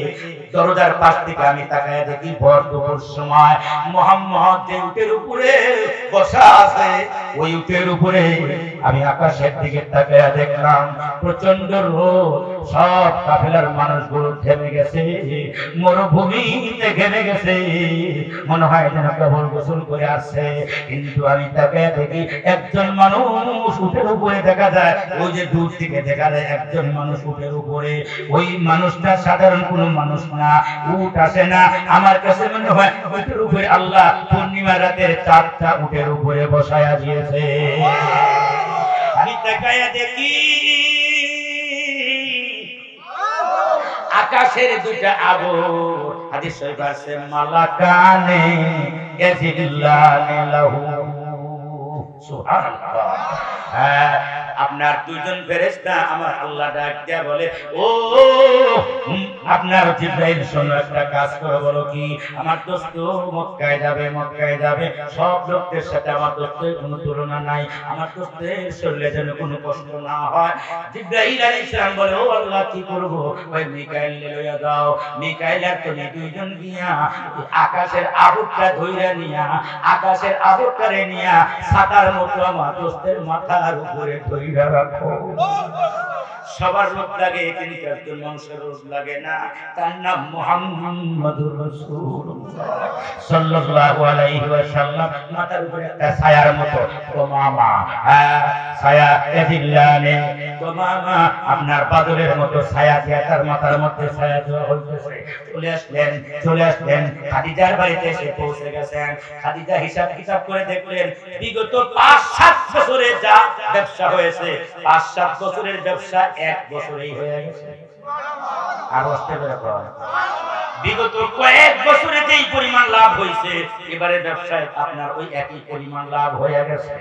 দরজার পাশ থেকে আমি তাকায় দেখি ভর দুপুর সময় মুহাম্মদ যে উটের উপরে বসা আছে, ওই উটের উপরে আমি আকাশের দিকে তাকায় দেখলাম প্রচন্ড রোদ, সব কাফেলার মানুষগুলো থেমে গেছে, মরুভূমিতে ঘেমে গেছে, মনে হয় যেন কেবল গোসল করে আসছে। কিন্তু আমি তাকে দেখি একজন মানুষ উটের উপরে দেখা যায়, ওই যে দূর থেকে দেখা যায় একজন মানুষ উটের উপরে, ওই মানুষটা সাধারণ কোনো মানুষ না, উট আসে না, আমার কাছে মনে হয় উটের উপরে আল্লাহ পূর্ণিমা রাতের চাঁদটা উটের উপরে বসায়া দিয়েছে। আমি তাকায়া দেখি আকাশের দুইটা আবর, হাদিস শরীফ আছে মালাকানে ইয়াজিল্লানি লাহু, সুবহানাল্লাহ। আপনার দুইজন ফেরেশতা আমার আল্লাহ ডাক দিয়া বলে, ও আপনার জিবরাইল শোনো, একটা কাজ করো, বলো কি? আমার দোস্ত মক্কায় যাবে, মক্কায় যাবে, সব লোকদের সাথে আমার দোস্তের কোনো তুলনা নাই, আমার দোস্তের শরীরে যেন কোনো কষ্ট না হয়। জিবরাইল আলাইহিস সালাম বলে, ও আল্লাহ কি করব? ওই মিকাইল লইয়া যাও। মিকাইল আর তুমি দুইজন গিয়া আকাশের আবরটা ধইরা নিয়া, আকাশের আবরটারে নিয়া ছাতার মতো আমার দোস্তের মাথার উপরে ধইরা রাখো। সবার রূপ লাগে কিন্তু একজন মানুষের রূপ লাগে না, তার নাম মুহাম্মাদুর রাসূলুল্লাহ সাল্লাল্লাহু আলাইহি ওয়াসাল্লাম। মাথার উপরে একটা ছায়ার মতো তোমামা, ছায়া এদিল্লানে তোমামা, আপনার বাদলের মতো ছায়া দিয়া তার মাথার মধ্যে ছায়া দেওয়া হইতেছে। চলে আসলেন খাদিজার বাড়িতে এসে পৌঁছে গেছেন। খাদিজা হিসাব কিতাব করে দেখলেন বিগত ৫-৭ বছরে যা ব্যবসা হয়েছে, ৫-৭ বছরের ব্যবসা ১ বছরেই হয়ে গেছে। আর আসতে পারে বিগত কয়েক বছরে যেই পরিমাণ লাভ হয়েছে, এবারে ব্যবসায় আপনার ওই একই পরিমাণ লাভ হয়ে গেছে।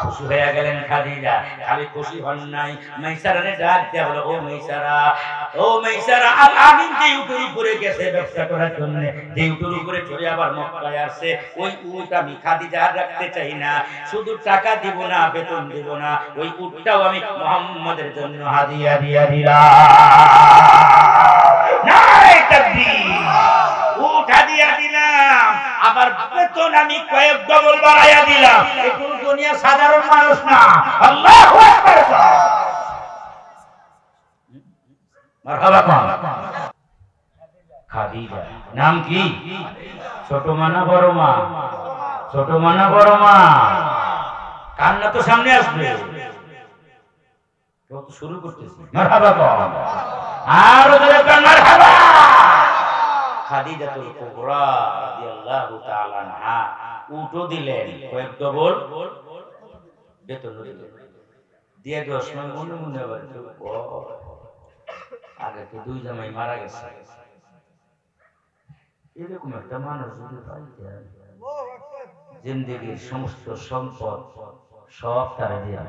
খুশি হয়ে গেলেন খাদিজা। খালি খুশি হন নাই, মাইসারারে ডাক দেয়া বলে, ও মাইসারা, ও মাইসারা, আল আমিন যে উটের উপরে গেছে ব্যবসা করার জন্য, যে উটের উপরে চড়ে আবার মক্কায় আসছে, ওই উট আমি খাদিজা রাখতে চাই না, শুধু টাকা দিব না, বেতন দিব না, ওই উটটাও আমি মুহাম্মাদের জন্য হাদিয়া দিয়া দিলাম। নারে তাকবীর! উট হাদিয়া দিলাম, আবার বেতন আমি কয়েক ডবল বাড়াইয়া দিলাম। একটু দুনিয়া সাধারণ মানুষ না, আল্লাহু আকবার। মারহাবা কোন খাদিজা নাম কি? ছোট মানা বড় মা? ছোট মানা বড় মা? কান্না তো সামনে আসবে, তো শুরু করতেছি। মারহাবা কোন আর ওদের কোন মারহাবা। খাদিজাতুল কুবরা রাদিয়াল্লাহু তাআলা আনহা উটও দিলেন, কয়েক ডবল বেতন দিয়ে 10 মাস মনে মনে আবার আগে তো 2 জামাই মারা গেছে, এরকম একটা মানুষ যদি পাইতে, জিন্দেগির সমস্ত সম্পদ সব তারা দিয়ে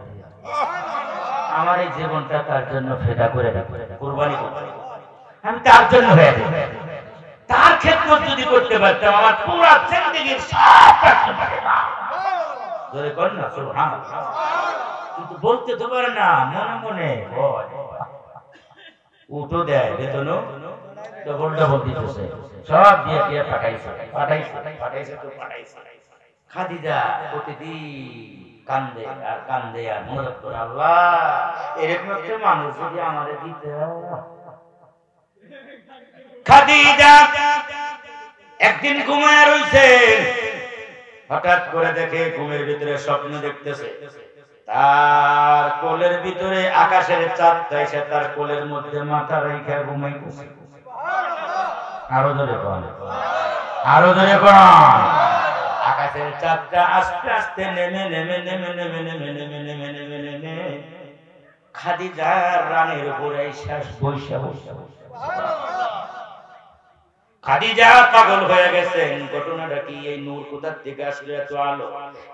আমার এই জীবনটা তার জন্য ফেদা করে কুরবানি করতে, আমি তার জন্য হয়ে যাব। তার খেদমত যদি করতে পারতাম, আমার পুরো জিন্দেগির সব কষ্ট পারে না। জোরে কর না সুবহানাল্লাহ। কিন্তু বলতে তো পারে না, মনে মনে ভয়। উঠো দেয়, বেতনও ডবল ডবল দিতেছে, সব দিয়ে দিয়ে পাঠাইছে। খাদিজা প্রতিদিন কান্দে আর কান্দে আর মনে করে, আল্লাহ এরকম একটা মানুষ যদি আমারে দিতে। খাদিজা একদিন ঘুমায় রইছে, হঠাৎ করে দেখে ঘুমের ভিতরে স্বপ্ন দেখতেছে, তার কোলের ভিতরে আকাশের চাঁদটা এসে তার কোলের মধ্যে মাথা রেখে ঘুমাইতেছে। আরো জোরে কোন, আরো জোরে কোন। আকাশের চাঁদটা আস্তে আস্তে নেমে নেমে নেমে নেমে নেমে নেমে নেমে নেমে নেমে খাদিজার রানের উপরে শ্বাস বৈশা বৈশা খাদিজা পাগল হয়ে গেছেন। ঘটনাটা কি? এই নূর কোথা থেকে আসলে এত আলো?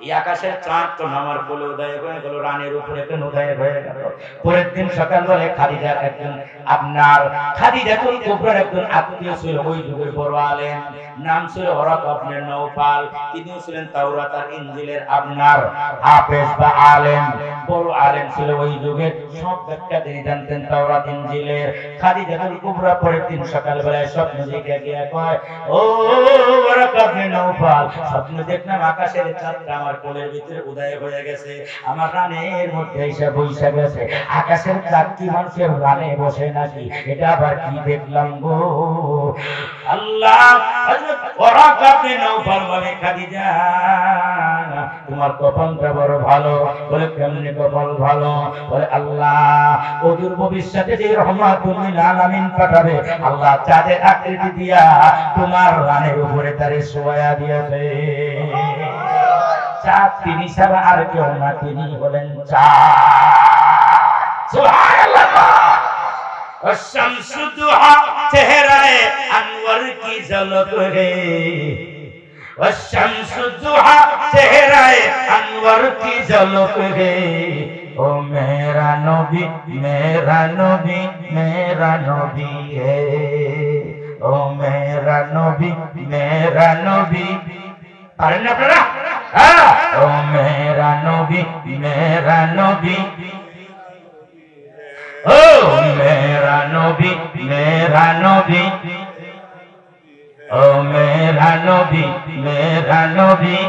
এই আকাশের চাঁদ তো নামার বলে উদয় হয়ে গেল, রানের উপরে কেন উদয় হয়ে গেল? পরের দিন সকালবেলায় খাদিজার একজন আপনার খাদিজাতুল কুবরার একজন আত্মীয় ছিল, ওই যুগের বড় আলেম, নাম ছিল ওরাকা ইবনে নওফাল। তিনিও ছিলেন তাওরাত আর ইনজিলের আপনার হাফেজ বা আলেম, বড় আলেম ছিল ওই যুগের। সব ব্যাখ্যা তিনি জানতেন তাওরাত ইনজিলের। খাদিজাতুল কুবরা পরের দিন সকালবেলায় স্বপ্ন দেখে গিয়ে কয়, ও ওরাকা ইবনে নওফাল, স্বপ্ন দেখলাম আকাশের চাঁদটা আমার কোলের ভিতরে উদয় হয়ে গেছে, আমার রানের মধ্যে এসে বসে গেছে। আকাশের চাঁদ কি মানুষের রানে বসে নাকি? এটা আবার কি দেখলাম গো আল্লাহ। হযরত ওরাকা ইবনে নওফাল বলে, খাদিজা তোমার কপালটা বড় ভালো। বলে কেমনে কপাল ভালো? বলে আল্লাহ অদূর ভবিষ্যতে যে রহমাতুল লিল আলামিন পাঠাবে, আল্লাহ চাঁদের আকৃতি দিয়া তোমার রানের উপরে তারে শোয়া দিয়েছে। চাঁদ তিনি ছাড়া আর কেউ না, তিনি হলেন চাঁদ। সুবহানাল্লাহ। শামসু দুহা চেহারায় আনওয়ার কি ঝলক রে, শামসু দুহা চেহারায় আনওয়ার কি ঝলক রে, ও মেরা নবী মেরা নবী মেরা নবী হে, ও মেরা নবী মেরা নবী। পারেন না আপনারা? ও মেরা নবী মেরা নবী, ও মেরা নবী মেরা নবী, ও মেরা নবী মেরা নবী।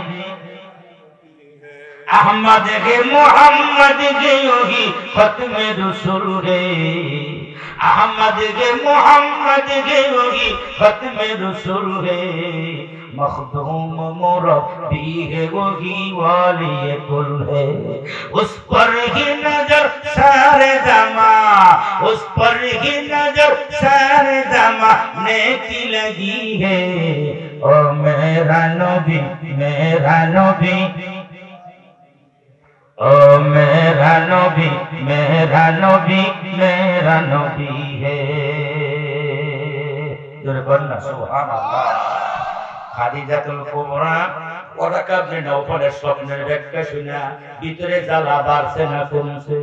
अहमद के मोहम्मद के योगी खत्म रसूल रे, अहमद के मोहम्मद के योगी खत्म रसूल रे, मखदूम मुरब्बी है वही वाली कुल है, उस पर ही नजर सारे जमा, उस पर ही नजर सारे जमा नेकी लगी है, ओ मेरा नबी मेरा नबी, ओ मेरा नबी मेरा नबी मेरा नबी है। जोरे बोलना सुबहानाल्लाह। খাদিজাতুল কুবরা ওরাকা ইবনে নওফালের স্বপ্নের ব্যাখ্যা শুনে ভিতরে জ্বালা বাড়ছে না কমছে?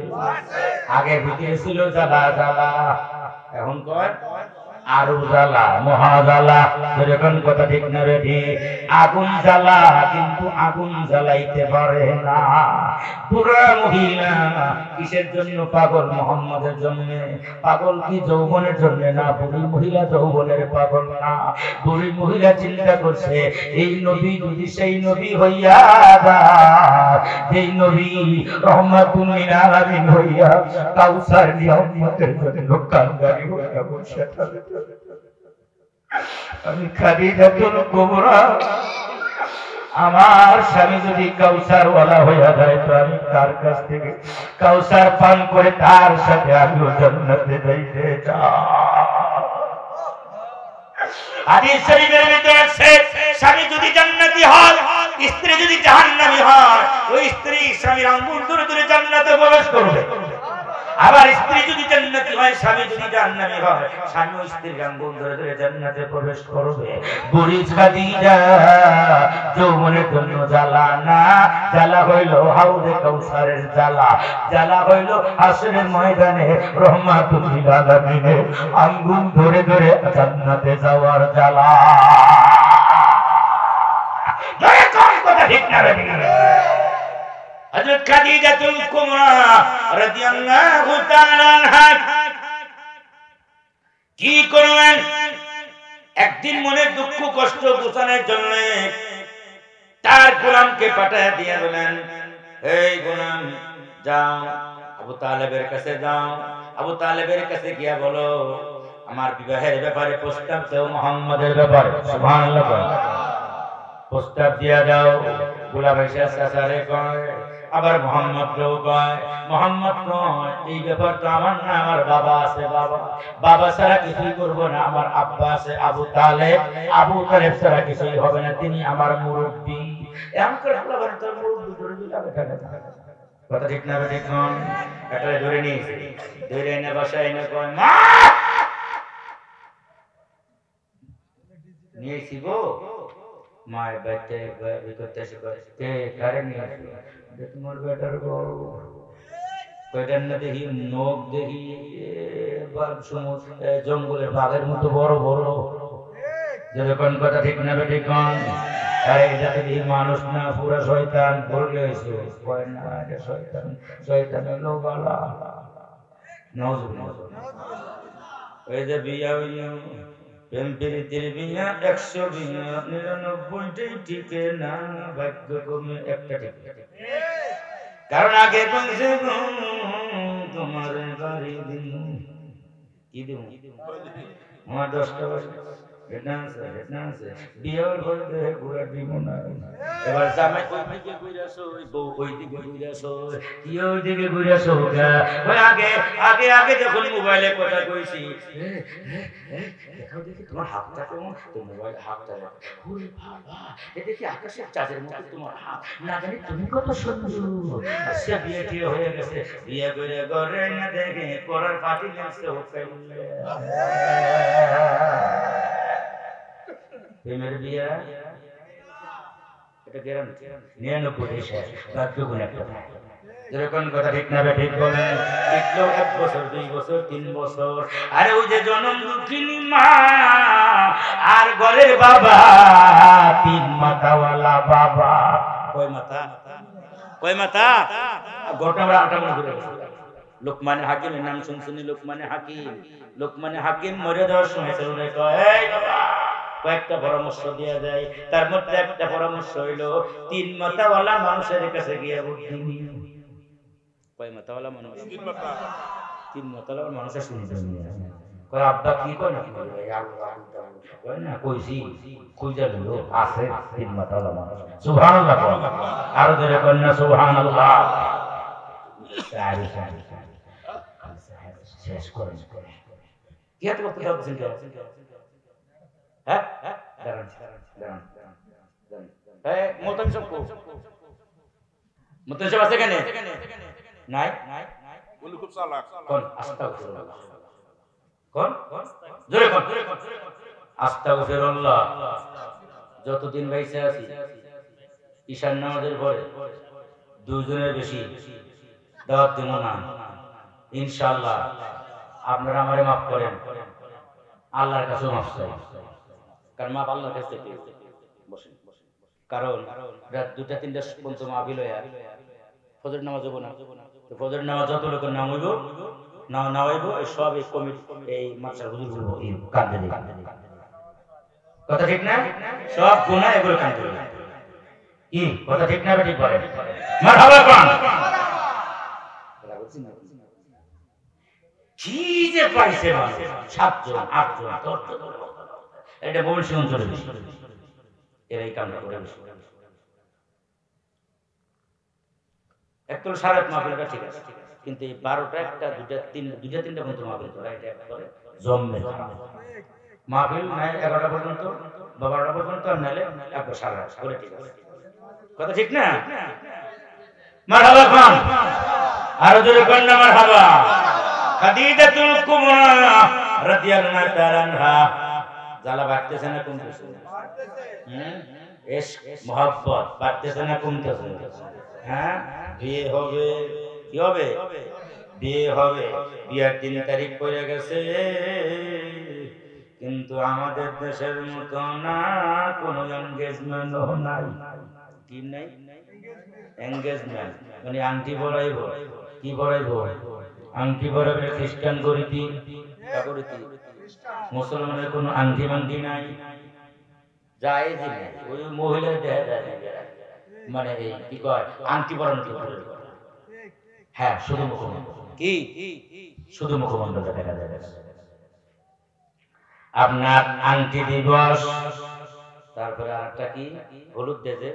আগে ভিতরে ছিল জ্বালা জ্বালা, এখন কয় আরো জ্বালা, মহা জ্বালা। যখন কথা ঠিক না রে ঠিক? আগুন জ্বালা, কিন্তু আগুন জ্বালাইতে পারে না। বুড়া মহিলা কিসের জন্য পাগল? মুহাম্মাদের জন্য। পাগল কি যৌবনের জন্য না? বুড়ি মহিলা যৌবনের পাগল না। বুড়ি মহিলা চিন্তা করছে, এই নবী যদি সেই নবী হইয়া যায়, যেই নবী রহমাতুল লিল আলামিন হইয়া কাউসার নিয়ে উম্মতের জন্য কান্দারি হইয়া বসে থাকে, আমি খাদিজাতুল কুবরা আমার স্বামী যদি কাউসার ওয়ালা হইয়া যায়, তো আমি তার কাছ থেকে কাউসার পান করে তার সাথে আমিও জান্নাতে যাইতে চাই। হাদিস শরীফের ভিতরে আছে, স্বামী যদি জান্নাতি হয়, স্ত্রী যদি জাহান্নামী হয়, ওই স্ত্রী স্বামীর আঙ্গুল ধরে ধরে জান্নাতে প্রবেশ করবে। আবার স্ত্রী যদি জান্নাতি হয়, স্বামী যদি জাহান্নামী হয়, স্বামী ও স্ত্রীর আঙ্গুল ধরে ধরে জান্নাতে প্রবেশ করবে। বুড়ি খাদিজা যৌবনের জন্য জ্বালা না, জ্বালা হইল হাউজে কাউসারের জ্বালা, জ্বালা হইল হাসরের ময়দানে রহমাতুল লিল আলামিনের আঙ্গুল ধরে ধরে জান্নাতে যাওয়ার জ্বালা। কথা ঠিক না রে? হযরত খাদিজাতুল কুবরা রাদিয়াল্লাহু তাআলা আনহা কি করলেন? একদিন মনের দুঃখ কষ্ট ঘোচানোর জন্য তার গোলামকে পাঠিয়ে দিয়ে বলেন, এই গোলাম যাও আবু তালেবের কাছে যাও, আবু তালেবের কাছে গিয়া বলো আমার বিবাহের ব্যাপারে প্রস্তাব দাও, মুহাম্মাদের ব্যাপারে সুবহানাল্লাহ প্রস্তাব দিয়া দাও। গোলাম এসে সাসারে কয়, আবার মোহাম্মদ কেউ কয়, মোহাম্মদ নয়, এই ব্যাপার তো আমার না, আমার বাবা আছে, বাবা বাবা ছাড়া কিছুই করবো না, আমার আব্বা আছে আবু তালেব, আবু তালেব ছাড়া কিছুই হবে না, তিনি আমার মুরব্বী। এমন করে আল্লাহ বলে তোর মুরব্বি ধরে দিল কথা ঠিক না ঠিক কোন একটা ধরে নিয়েছে ধরে এনে বাসায় এনে কয় মা নিয়েছি গো মায়ের বাড়িতে করতে এসে কে কারে নিয়ে আসলো তোমার বেটার গো কয়টার না দেখি নখ দেখি জঙ্গলের বাঘের মতো বড় বড় যেরকম কথা ঠিক না ঠিক কোন এটা দেখি মানুষ না পুরা শয়তান বললে হয়েছে কয় না এটা শয়তান শয়তান হলো বালা ওই যে বিয়া হইল প্রেম প্রীতির বিয়া 100 বিয়া 99টাই টিকে না ভাগ্য কমে একটা টিকে কারণ আগে বলছে তোমার বাড়ি দিন কি দিব আমার 10টা বাজে বিয়ের বলতে ঘুরা দিব না এবার জামাই ওই দিকে ঘুরাছো বউ ওই দিকে ঘুরাছো কি ওই দিকে ঘুরাছো ওই আগে আগে আগে যখন মোবাইলে কথা কইছি দেখাও দেখি তোমার হাতটা কেমন তো মোবাইল হাতটা ওরে বাবা এ দেখি আকাশের চাঁদের মতো তোমার হাত না জানি তুমি কত সুন্দর আচ্ছা বিয়ে টিয়ে হয়ে গেছে বিয়ে করে ঘরে না দেখে পড়ার পাটি লাগছে হোকাইলে প্রেমের বিয়া এটা গ্যারান্টি 99 ভাগ্যগুণ একটা যেরকম কথা ঠিক না ঠিক বলেন টিকলো 1 বছর 2 বছর 3 বছর আরে ওই যে জনম দুঃখিনী মা আর ঘরের বাবা 3 মাথাওয়ালা বাবা কয় মাথা গোটাটা আটা মনে করে লোকমানে হাকিমের নাম শুনছেন লোকমানে হাকিম মরে যাওয়ার সময় চলে কয় এই বাবা কয়েকটা পরামর্শ দেয়া যায় তার মধ্যে একটা পরামর্শ হইলো 3 মাথাওয়ালা মানুষের কাছে গিয়ে বুদ্ধি নিও কয় মাথাওয়ালা মানুষ 3 মাথাওয়ালা মানুষের শুনতে কয় আব্বা কি কয় না কয় না কইছি খুঁজা দিল আছে 3 মাথাওয়ালা মানুষ সুবহানাল্লাহ আর ধরে কন্যা সুবহানাল্লাহ শেষ করেন কি এত কথা বলছেন হ্যাঁ দাঁড়ান মোতাম সব মোতাম সব আছে কেনে নাই বলি খুব চালাক কোন আস্তাগফিরুল্লাহ কোন জোরে কোন আস্তাগফিরুল্লাহ যতদিন বাইসে আছি ঈশান নামাজের পরে 2 জনের বেশি দাওয়াত দেব না ইনশাআল্লাহ আপনারা আমারে maaf করেন আল্লাহর কাছে maaf চাই কারণ মাপ আল্লাহর কাছে পেয়েছে বসেন কারণ রাত 2টা 3টা পর্যন্ত মাহফিল হইয়া ফজর নামাজ হবো না তো ফজর নামাজ যত লোকের নাম হইব না হইব সব এই কমিটি এই মাদ্রাসার হুজুর কাঁদতে দিই কথা ঠিক না সব গুনাহ এগুলো কাঁদতে দিই কি কথা ঠিক না ঠিক বলেন মারহাবা কোন কি যে পাইছে মানুষ 7 জন 8 জন 10 জন এটা বলছি অঞ্চলে এরাই কামনা করে একটু সারা মাহফিলটা ঠিক আছে কিন্তু এই 12টা 1টা 2টা 3টা পর্যন্ত মাহফিল করা এটা একবারে জম্মে মাহফিল নাই 11টা পর্যন্ত 12টা পর্যন্ত আর নালে একবার সারা করে ঠিক আছে কথা ঠিক না মারহাবা খান আর জোরে কোন না মারহাবা খাদিজাতুল কুবরা রাদিয়াল্লাহু তাআলা আনহা জালা বাড়তেছে না কমতেছে ইশক mohabbat বাড়তেছে না কমতেছে হ্যাঁ বিয়ে হবে কি হবে বিয়ে হবে বিয়ার 3 তারিখ পড়ে গেছে কিন্তু আমাদের দেশের মতো না কোনো এনগেজমেন্টও নাই কি নাই এনগেজমেন্ট মানে আংটি পরাইব কি পরাইব আংটি পরাবে খ্রিস্টান করিতি কাকরিতি মুসলমানের কোনো আংটি মাংটি নাই জায়েজ নাই ওই মহিলা দেখা যায় মানে এই কি কয় আংটি পরানো কি করে হ্যাঁ শুধু মুখমণ্ডল কি শুধু মুখমণ্ডলটা দেখা যায় আপনার আংটি দিবস তারপরে আরেকটা কি হলুদ দেজে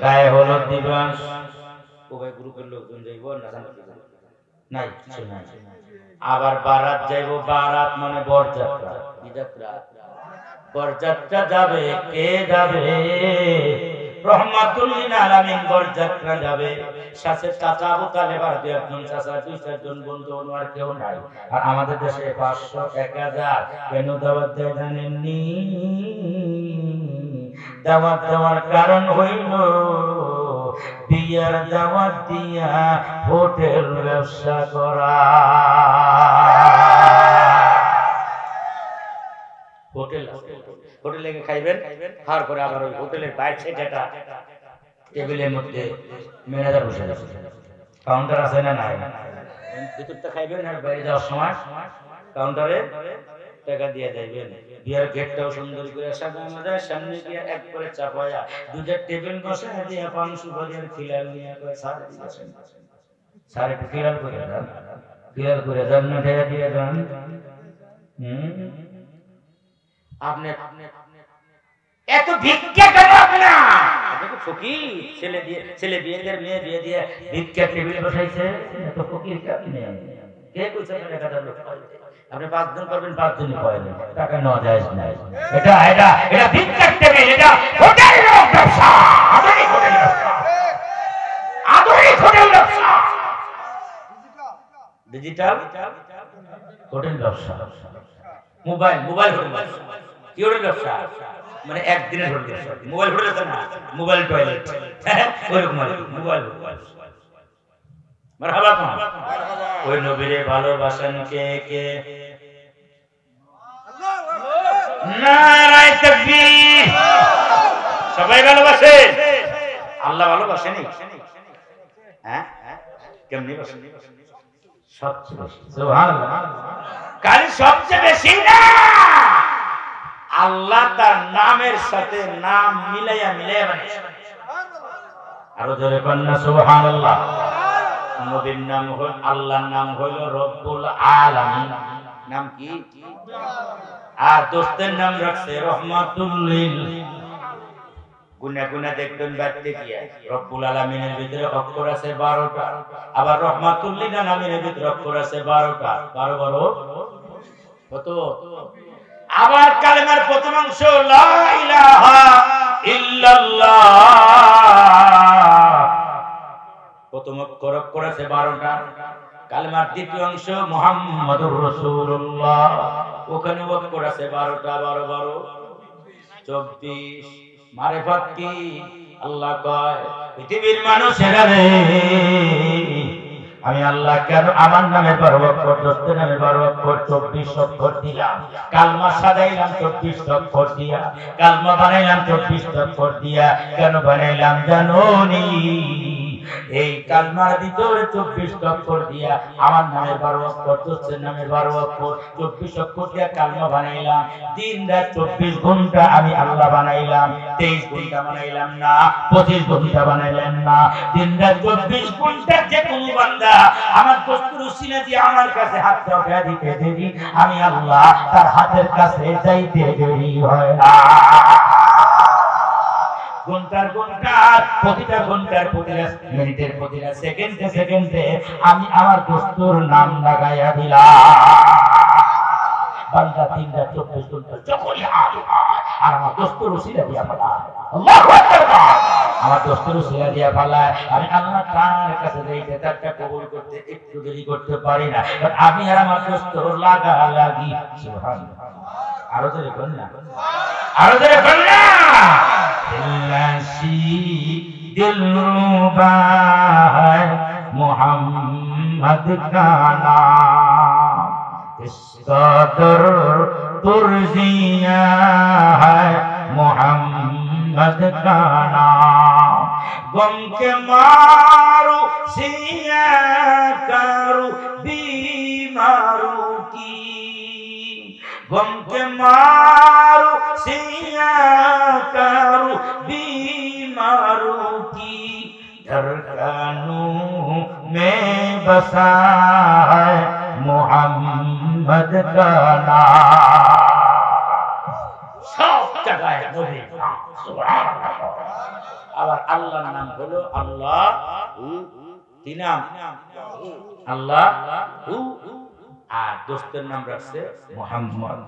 গায়ে হলুদ দিবস উভয় গ্রুপের লোকজন যাইব না নাই কিছু নাই আবার বারাত যাইব বারাত মানে বরযাত্রা কি যাত্রা বরযাত্রা যাবে কে যাবে রহমাতুল লিল আলামিন বরযাত্রা যাবে, সাথে চাচা আবু তালেব আর একজন চাচা, দুই চারজন বন্ধু, আর কেউ নাই। আর আমাদের দেশে 500 1000 কেন দাওয়াত দেয় জানেননি? দাওয়াত দেওয়ার কারণ হইল বিয়ার দাওয়াত দিয়া হোটেল ব্যবসা করা। হোটেলে খাইবেন, খাওয়ার পরে আবার ওই হোটেলের বাইরে সেটা টেবিলের মধ্যে ম্যানেজার বসে আছে, কাউন্টার আছে না নাই, ভিতরটা খাইবেন আর বাইরে যাওয়ার সময় কাউন্টারে টাকা দিয়ে যাইবেন। বিয়ার গেটটাও সুন্দর করে সাজানো যায়, সামনে গিয়ে এক করে চাপায়া দুইটা টেবিল বসে দিয়ে পান সুপারির খিলাল নিয়ে করে সারে দিয়েছেন। সারে খিলাল করে দেন, খিলাল করে দেন না ঢেয়া দিয়ে দেন। আপনি এত ভিক্ষা কেন? আপনার আপনি তো ফকির, ছেলে বিয়ে দিয়ে মেয়ে বিয়ে দিয়ে ভিক্ষা টেবিলে বসাইছে, এত ফকির আপনি কে কইছে? আপনি 5 দিন করবেন, 5 দিনই পাইবেন, টাকা নেওয়া যায় না। এটা ভিক্ষা টেবিল, এটা হোটেল ব্যবসা, আধুনিক হোটেল ব্যবসা, আধুনিক হোটেল ব্যবসা, ডিজিটাল হোটেল ব্যবসা, মোবাইল হোটেল ব্যবসা। কি হোটেল ব্যবসা? মানে একদিনের হোটেল ব্যবসা। মোবাইল হোটেল আছে না, মোবাইল টয়লেট, ওইরকম মোবাইল। মারহাবা। ওই নবীরে ভালোবাসেন কে কে? নারায়ে তাকবীর। সবাই ভালোবাসে? আল্লাহ ভালোবাসেনি? হ্যাঁ, কেমনি বাসেন? সবচেয়ে বেশি। সুবহানাল্লাহ। কাল সবচেয়ে বেশি না, আল্লাহ তার নামের সাথে নাম মিলাইয়া বানাইছে। আরো জোরে কন্যা সুবহানাল্লাহ। নবীর নাম হল, আল্লাহর নাম হইল রব্বুল আলামিন। নাম কি? আর দোস্তের নাম রাখছে রহমাতুল লিল। গুনা গুনা দেখবেন বাড়তে গিয়া রব্বুল আলামিনের ভিতরে অক্ষর আছে 12টা, আবার রহমাতুল লিল নামের ভিতরে অক্ষর আছে 12টা। 12 কত? আবার কালেমার প্রথম অংশ লা ইলাহা ইল্লাল্লাহ, প্রথম অক্ষর আছে 12টা। কালেমার দ্বিতীয় অংশ মুহাম্মাদুর রাসূলুল্লাহ, ওখানে অক্ষর আছে 12টা। 12 24। মারিফাত কি? আল্লাহ কয় পৃথিবীর মানুষেরা রে, আমি আল্লাহ কেন আমার নামে 12 অক্ষর, দোস্তের নামে 12 অক্ষর, 24 অক্ষর দিলাম। কালমা সাজাইলাম 24 অক্ষর দিয়া, কালমা বানাইলাম 24 অক্ষর দিয়া। কেন বানাইলাম জানোনি? এই কালমার ভিতরে 24 অক্ষর দিয়া আমার নামে 12 অক্ষর, দোস্তের নামে 12 অক্ষর, 24 অক্ষর দিয়া কালমা বানাইলাম। দিন রাত 24 ঘন্টা আমি আল্লাহ বানাইলাম। 23 ঘন্টা বানাইলাম না, 25 ঘন্টা বানাইলাম না। দিন রাত 24 ঘন্টা যে কোনো বান্দা আমার দোস্তের উসিলা দিয়ে আমার কাছে হাত উঠা দিতে দেরি, আমি আল্লাহ তার হাতের কাছে যাইতে দেরি হয় না। ঘন্টার প্রতিটা ঘন্টার প্রতিটা মিনিটের প্রতিটা সেকেন্ডে আমি আমার দোস্তুর নাম লাগাইয়া দিলাম। বান্দা 3 রাত 24 ঘন্টা যখনই আর আমার দোস্তুর উসিলা দিয়া পালায়, আল্লাহু আকবার, আমার দোস্তুর উসিলা দিয়া পালায়, আমি আল্লাহ তার কাছে যাইতে তারটা কবুল করতে একটু দেরি করতে পারি না, বাট আমি আর আমার দোস্তুর লাগি। সুবহানাল্লাহ। আরো জোরে বলেন না, আরো জোরে বলেন না। दिलरुबा है मोहम्मद का नाम, इस कदर पुरजिया है मोहम्मद का नाम। गम के मारू सिया करू बीमारू की, गम के मारू सिया करू बीमारू की, धड़कनों में बसा है मोहम्मद का नाम। सब जगह नबी सुभान अल्लाह। আল্লাহর নাম হলো আল্লাহ। কি নাম? আল্লাহ। আর দোস্তের নাম রাখছে মুহাম্মদ।